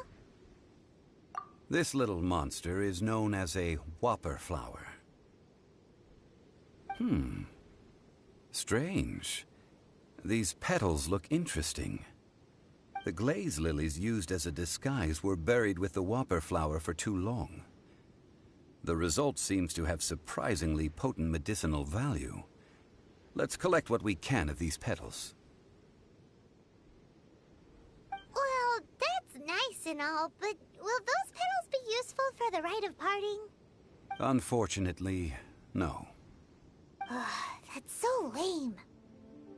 K: This little monster is known as a whopper flower. Strange. These petals look interesting. The glaze lilies used as a disguise were buried with the whopper flower for too long. The result seems to have surprisingly potent medicinal value. Let's collect what we can of these petals.
A: Well, that's nice and all, but will those petals be useful for the rite of parting?
K: Unfortunately, no.
A: That's so lame.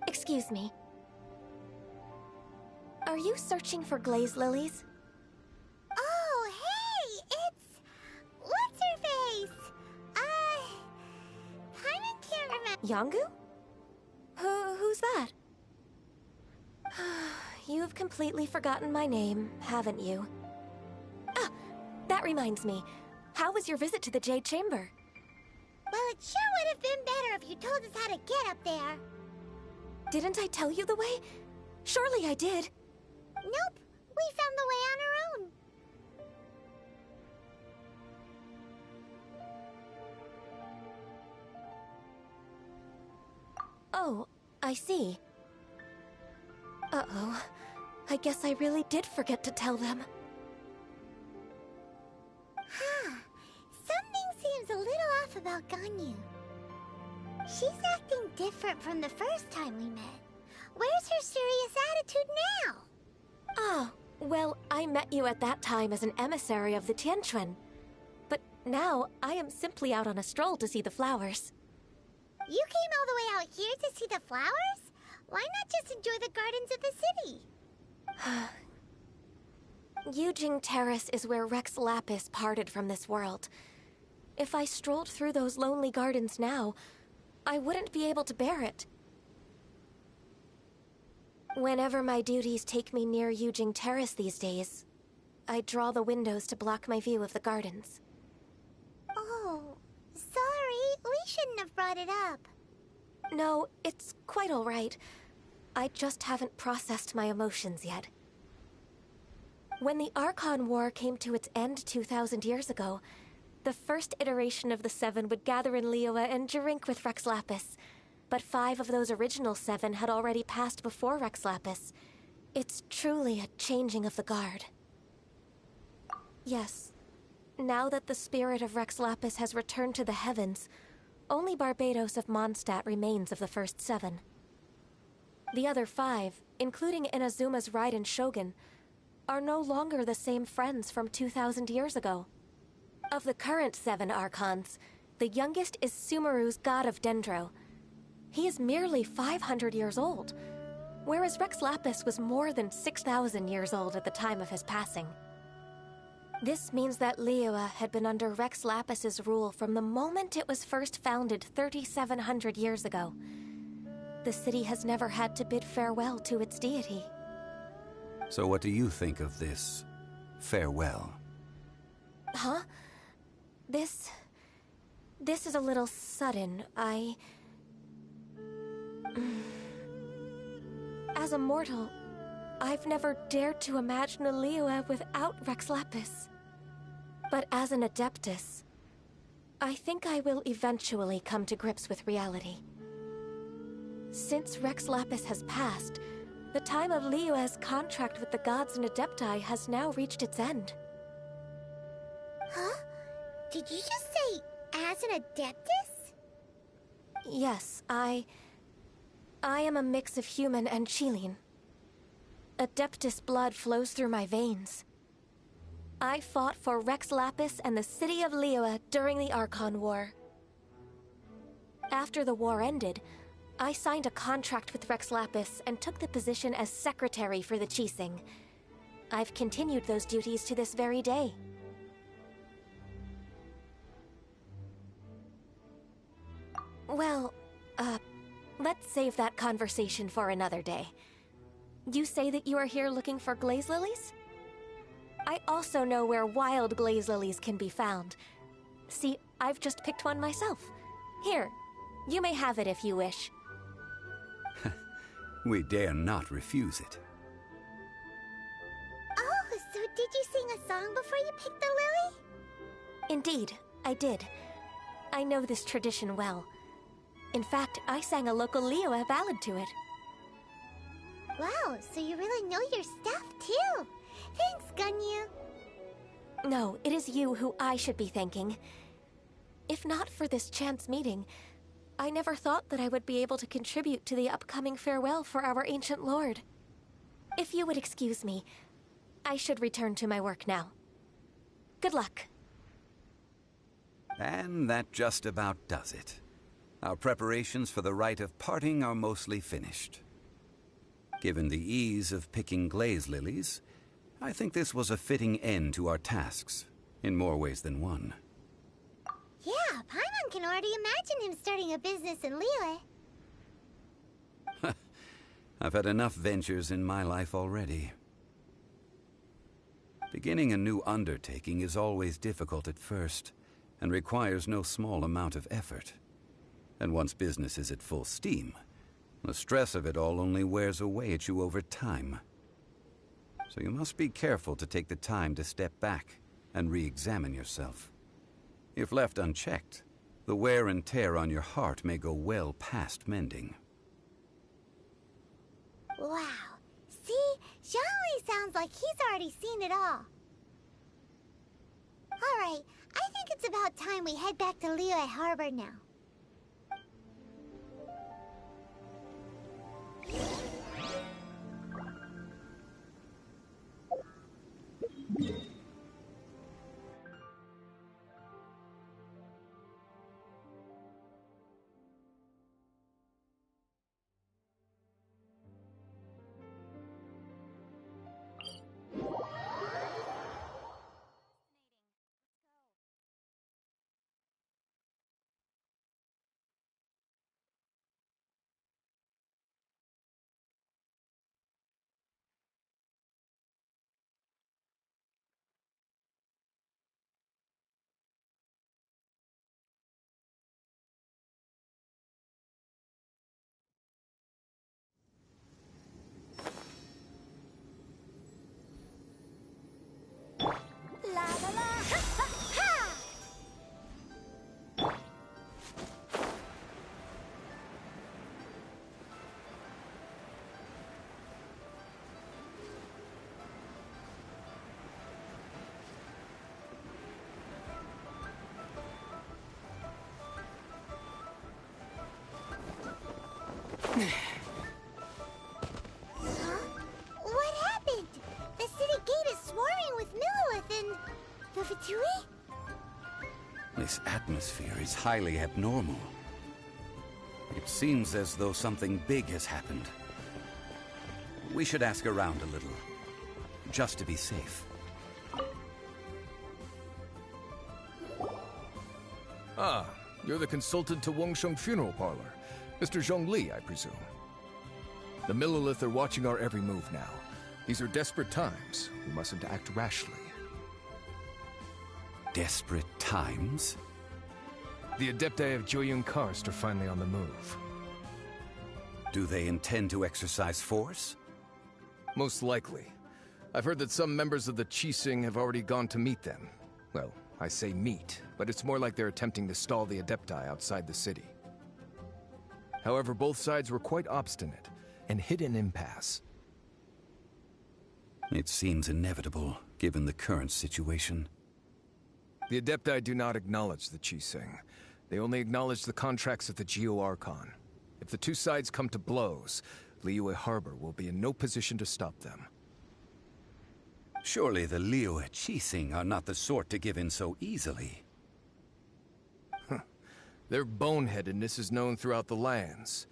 L: Excuse me. Are you searching for glaze lilies?
A: Oh, hey! It's... What's-her-face? Paimon can't remember...
L: Yongu? Who's that? You've completely forgotten my name, haven't you? Ah, that reminds me. How was your visit to the Jade Chamber?
A: Well, it sure would have been better if you told us how to get up there.
L: Didn't I tell you the way? Surely I did.
A: Nope, we found the way on our own.
L: Oh, I see. Uh-oh. I guess I really did forget to tell them.
A: Something seems a little off about Ganyu. She's acting different from the first time we met. Where's her serious attitude now?
L: Ah, well, I met you at that time as an emissary of the Tianquan. But now, I am simply out on a stroll to see the flowers.
A: You came all the way out here to see the flowers? Why not just enjoy the gardens of the city?
L: Yujing Terrace is where Rex Lapis parted from this world. If I strolled through those lonely gardens now, I wouldn't be able to bear it. Whenever my duties take me near Yujing Terrace these days, I draw the windows to block my view of the gardens.
A: Oh, sorry. We shouldn't have brought it up.
L: No, it's quite all right. I just haven't processed my emotions yet. When the Archon War came to its end 2,000 years ago, the first iteration of the Seven would gather in Liyue and drink with Rex Lapis. But 5 of those original 7 had already passed before Rex Lapis. It's truly a changing of the guard. Yes. Now that the spirit of Rex Lapis has returned to the heavens, only Barbados of Mondstadt remains of the first 7. The other 5, including Inazuma's Raiden Shogun, are no longer the same friends from 2,000 years ago. Of the current 7 Archons, the youngest is Sumeru's god of Dendro. He is merely 500 years old, whereas Rex Lapis was more than 6,000 years old at the time of his passing. This means that Liyue had been under Rex Lapis's rule from the moment it was first founded 3,700 years ago. The city has never had to bid farewell to its deity.
K: So what do you think of this farewell?
L: Huh? This is a little sudden. As a mortal, I've never dared to imagine a Liyue without Rex Lapis. But as an Adeptus, I think I will eventually come to grips with reality. Since Rex Lapis has passed, the time of Liyue's contract with the gods and Adepti has now reached its end.
A: Huh? Did you just say, as an Adeptus?
L: Yes, I am a mix of human and Qilin. Adeptus blood flows through my veins. I fought for Rex Lapis and the city of Liyue during the Archon War. After the war ended, I signed a contract with Rex Lapis and took the position as secretary for the Qixing. I've continued those duties to this very day. Well, let's save that conversation for another day. You say that you are here looking for glaze lilies? I also know where wild glaze lilies can be found. See, I've just picked one myself. Here, you may have it if you wish.
K: We dare not refuse it.
A: Oh, so did you sing a song before you picked the lily?
L: Indeed, I did. I know this tradition well. In fact, I sang a local Liyue ballad to it.
A: Wow, so you really know your stuff, too. Thanks, Ganyu.
L: No, it is you who I should be thanking. If not for this chance meeting, I never thought that I would be able to contribute to the upcoming farewell for our ancient lord. If you would excuse me, I should return to my work now. Good luck.
K: And that just about does it. Our preparations for the rite of parting are mostly finished. Given the ease of picking glaze lilies, I think this was a fitting end to our tasks, in more ways than one.
A: Yeah, Paimon can already imagine him starting a business in Liyue.
K: I've had enough ventures in my life already. Beginning a new undertaking is always difficult at first, and requires no small amount of effort. And once business is at full steam, The stress of it all only wears away at you over time. So you must be careful to take the time to step back and re-examine yourself. If left unchecked, the wear and tear on your heart may go well past mending.
A: Wow. See? Zhongli sounds like he's already seen it all. Alright, I think it's about time we head back to Liyue Harbor now. La la la! Ha ha ha! Huh? What happened? The city gate is swarming with Millilith and the Fatui?
K: This atmosphere is highly abnormal. It seems as though something big has happened. We should ask around a little, just to be safe.
M: Ah, you're the consultant to Wangsheng Funeral Parlor. Mr. Zhongli, I presume. The Millilith are watching our every move now. These are desperate times. We mustn't act rashly.
K: Desperate times?
M: The Adepti of Joyun Karst are finally on the move.
K: Do they intend to exercise force?
M: Most likely. I've heard that some members of the Qixing have already gone to meet them. Well, I say meet, but it's more like they're attempting to stall the Adepti outside the city. However, both sides were quite obstinate and hit an impasse.
K: It seems inevitable, given the current situation.
M: The Adepti do not acknowledge the Qixing. They only acknowledge the contracts of the Geo-Archon. If the two sides come to blows, Liyue Harbor will be in no position to stop them.
K: Surely the Liyue Qixing are not the sort to give in so easily.
M: Their boneheadedness is known throughout the lands.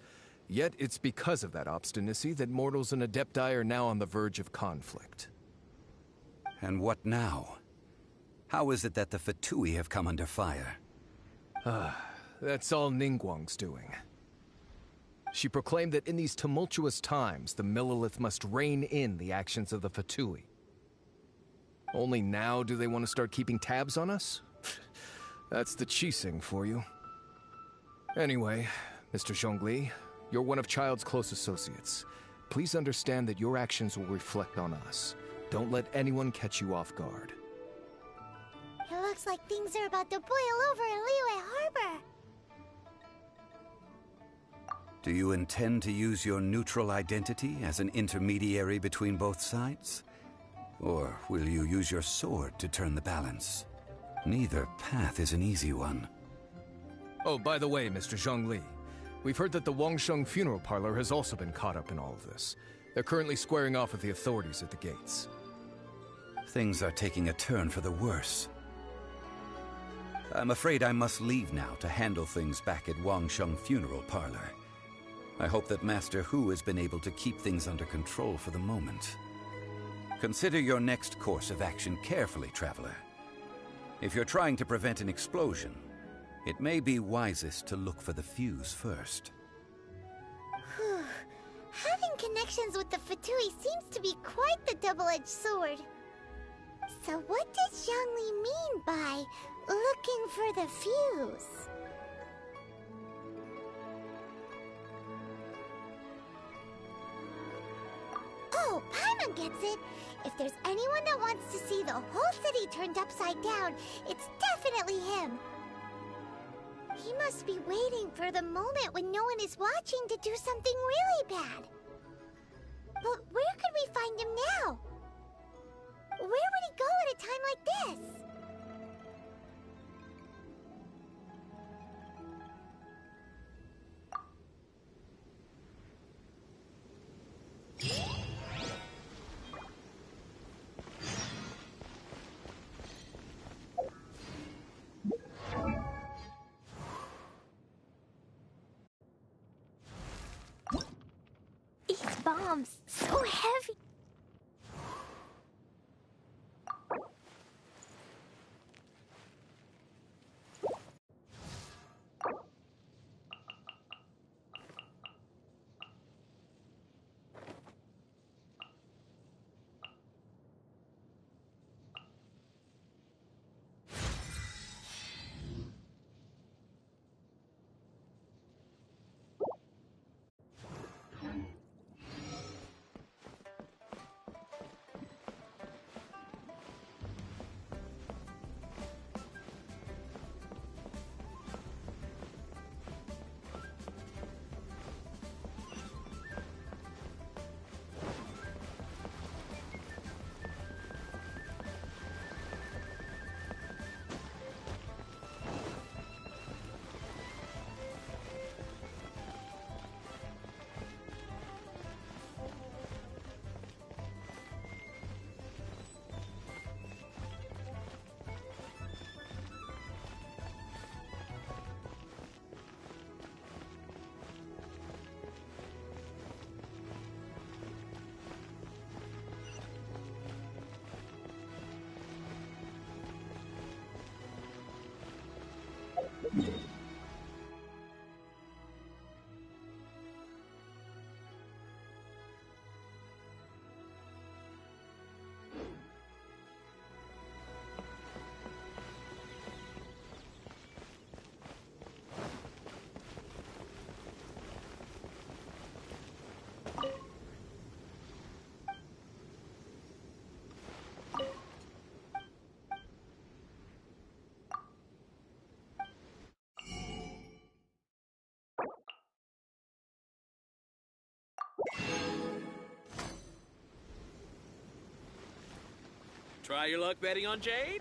M: Yet it's because of that obstinacy that mortals and Adepti are now on the verge of conflict.
K: And what now? How is it that the Fatui have come under fire?
M: That's all Ningguang's doing. She proclaimed that in these tumultuous times, the Millilith must rein in the actions of the Fatui. Only now do they want to start keeping tabs on us? That's the Qixing for you. Anyway, Mr. Zhongli, you're one of Child's close associates. Please understand that your actions will reflect on us. Don't let anyone catch you off guard.
A: It looks like things are about to boil over in Liyue Harbor.
K: Do you intend to use your neutral identity as an intermediary between both sides? Or will you use your sword to turn the balance? Neither path is an easy one.
M: Oh, by the way, Mr. Zhongli, we've heard that the Wangsheng Funeral Parlor has also been caught up in all of this. They're currently squaring off with the authorities at the gates.
K: Things are taking a turn for the worse. I'm afraid I must leave now to handle things back at Wangsheng Funeral Parlor. I hope that Master Hu has been able to keep things under control for the moment. Consider your next course of action carefully, Traveler. If you're trying to prevent an explosion, it may be wisest to look for the fuse first.
A: Having connections with the Fatui seems to be quite the double-edged sword. So what does Zhongli mean by looking for the fuse? Paimon gets it. If there's anyone that wants to see the whole city turned upside down, it's definitely him. He must be waiting for the moment when no one is watching to do something really bad. But where could we find him now? Where would he go at a time like this? These bombs, so heavy.
N: Try your luck betting on Jade?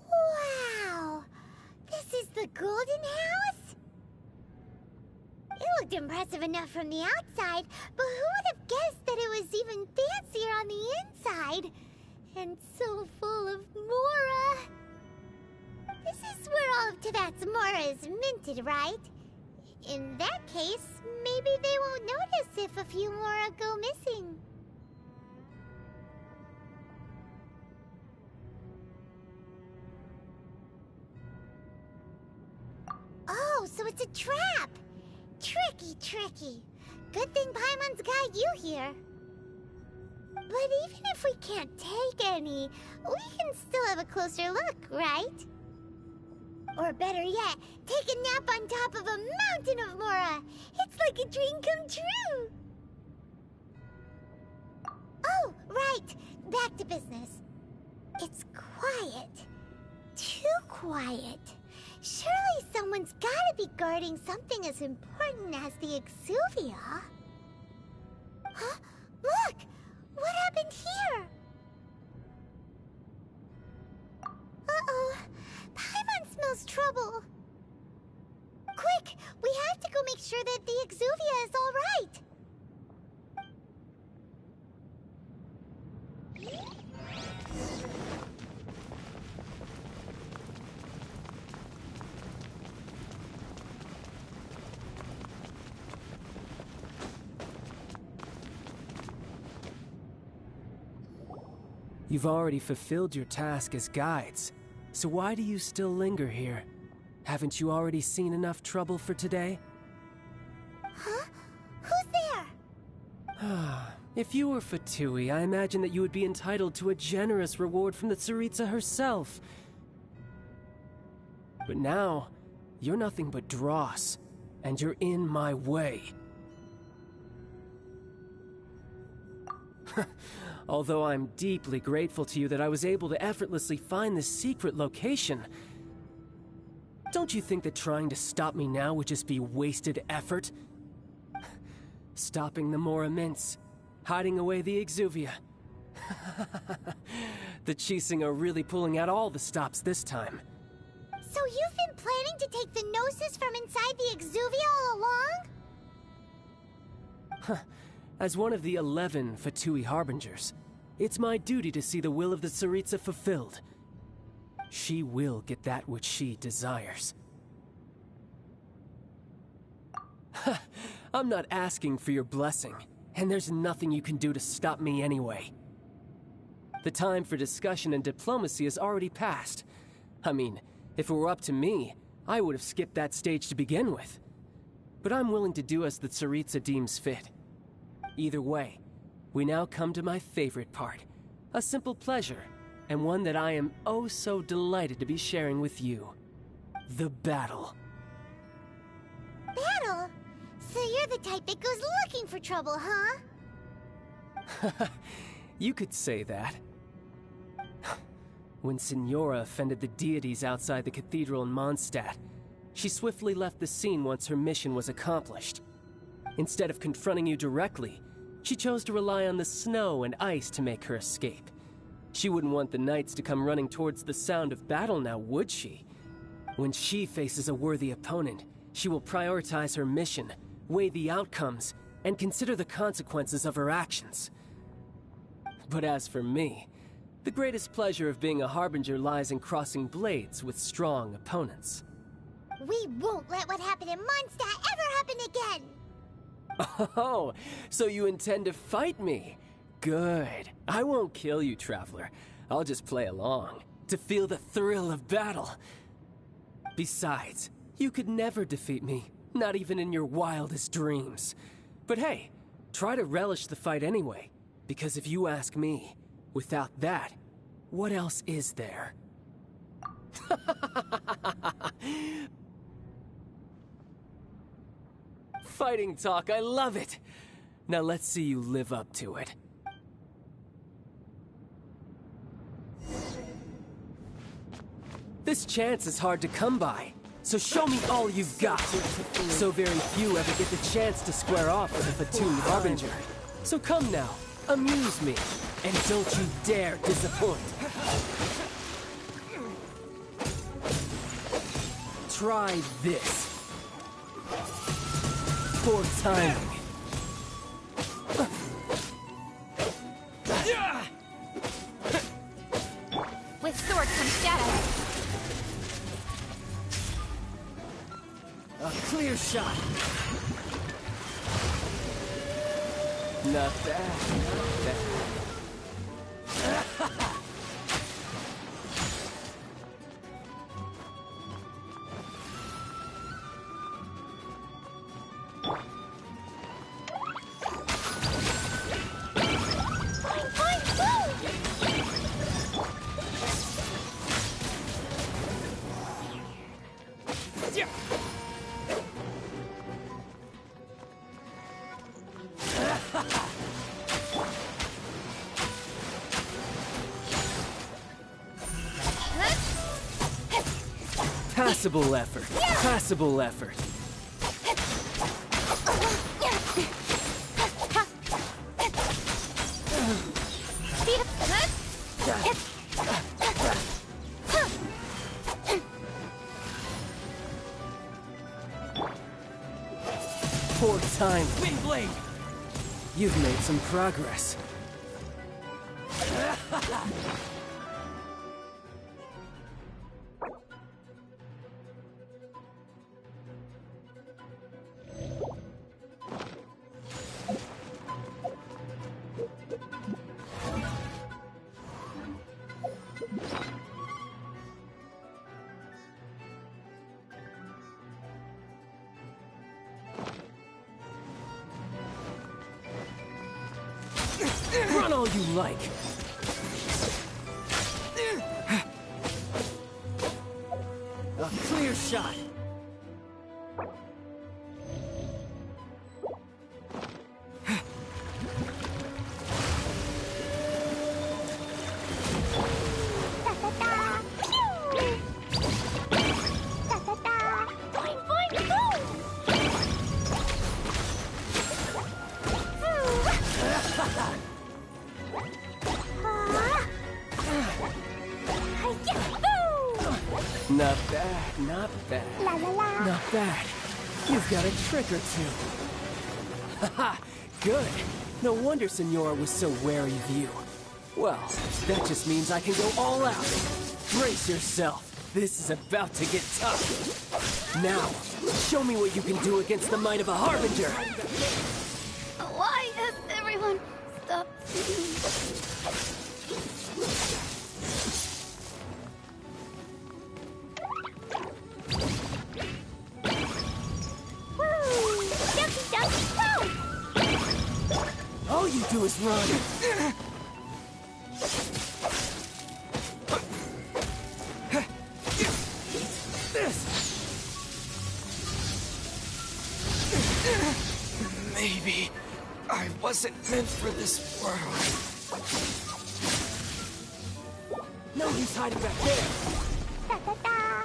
A: Wow! This is the Golden House? It looked impressive enough from the outside, but who would have guessed that it was even fancier on the inside? And so full of Mora. This is where all of Tibet's Mora is minted, right? In that case, maybe they won't notice if a few Mora go missing. Oh, so it's a trap! Tricky, tricky. Good thing Paimon's got you here. But even if we can't take any, we can still have a closer look, right? Or better yet, take a nap on top of a mountain of Mora. It's like a dream come true. Oh, right. Back to business. It's quiet. Too quiet. Surely someone's gotta be guarding something as important as the Exuvia. Huh? Look! What happened here? Uh-oh. Paimon smells trouble. Quick! We have to go make sure that the Exuvia is all right.
O: You've already fulfilled your task as guides, so why do you still linger here? Haven't you already seen enough trouble for today?
A: Huh? Who's there?
O: If you were Fatui, I imagine that you would be entitled to a generous reward from the Tsaritsa herself. But now, you're nothing but dross, and you're in my way. Although I'm deeply grateful to you that I was able to effortlessly find this secret location, don't you think that trying to stop me now would just be wasted effort? Stopping the Mora Mints, hiding away the Exuvia. The Chising are really pulling out all the stops this time.
A: So you've been planning to take the Gnosis from inside the Exuvia all along?
O: As one of the 11 Fatui Harbingers, it's my duty to see the will of the Tsaritsa fulfilled. She will get that which she desires. I'm not asking for your blessing, and there's nothing you can do to stop me anyway. The time for discussion and diplomacy has already passed. I mean, if it were up to me, I would have skipped that stage to begin with. But I'm willing to do as the Tsaritsa deems fit. Either way, we now come to my favorite part. A simple pleasure, and one that I am oh so delighted to be sharing with you. The battle.
A: Battle? So you're the type that goes looking for trouble, huh?
O: You could say that. When Signora offended the deities outside the cathedral in Mondstadt, she swiftly left the scene once her mission was accomplished. Instead of confronting you directly, she chose to rely on the snow and ice to make her escape. She wouldn't want the knights to come running towards the sound of battle now, would she? When she faces a worthy opponent, she will prioritize her mission, weigh the outcomes, and consider the consequences of her actions. But as for me, the greatest pleasure of being a Harbinger lies in crossing blades with strong opponents.
A: We won't let what happened in Mondstadt ever happen again!
O: Oh, so you intend to fight me? Good. I won't kill you, Traveler. I'll just play along, to feel the thrill of battle. Besides, you could never defeat me, not even in your wildest dreams. But hey, try to relish the fight anyway, because if you ask me, without that, what else is there? Fighting talk, I love it! Now let's see you live up to it. This chance is hard to come by, so show me all you've got. So very few ever get the chance to square off with a Fatui Harbinger. So come now, amuse me, and don't you dare disappoint. Try this. For timing.
B: With sword comes shadow.
O: A clear shot. Not bad, not bad. Passable effort. Passable effort. Poor time. Wind blade. You've made some progress. Run all you like. A clear shot. Not bad, not bad.
A: La la la.
O: Not bad. You've got a trick or two. Haha, good. No wonder Senora was so wary of you. Well, that just means I can go all out. Brace yourself. This is about to get tough. Now, show me what you can do against the might of a Harbinger.
B: Why has everyone stopped seeing?
A: Woo! Ducky, ducky, woo!
O: All you do is run.
C: Maybe I wasn't meant for this world.
O: No use hiding back there.
A: Da da da.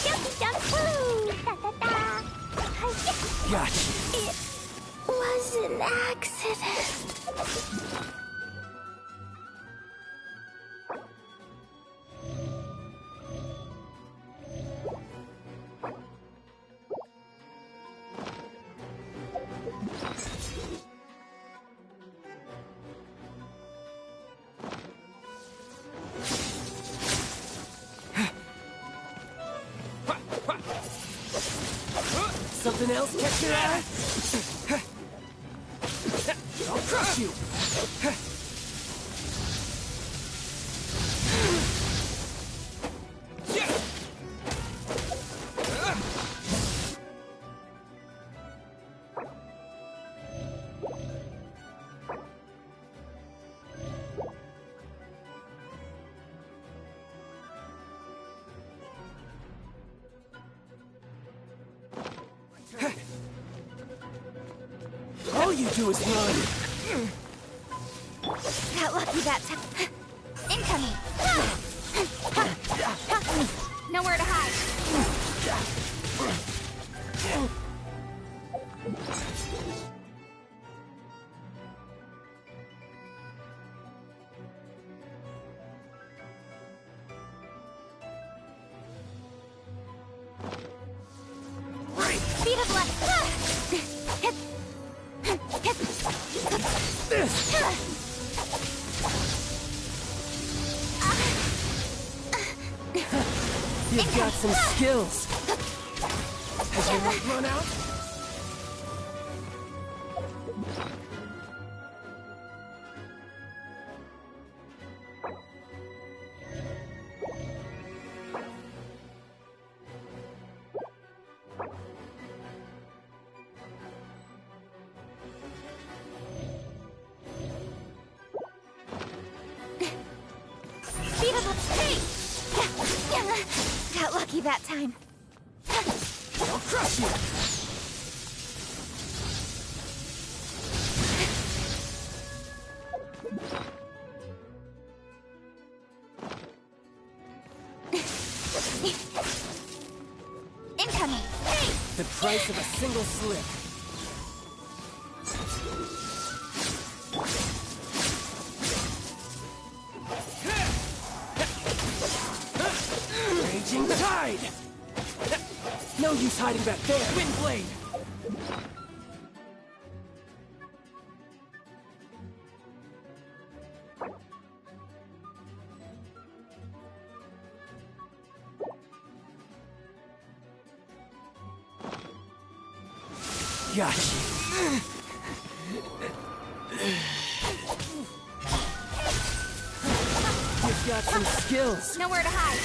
A: Ducky, duck, woo! Da da da.
O: Gotcha.
A: It was an accident.
O: Something else catch your eye? I'll crush you! All you do is run!
B: Got lucky that time. Incoming! Nowhere to hide. Speed of light!
O: You've got some skills. Has your luck run out?
B: Speed of hey! Got lucky that time.
O: I'll crush you!
B: Incoming! Hey!
O: The price of a single slip. Raging tide! No use hiding back there! Windblade! Gotcha! You've got some skills!
B: Nowhere to hide.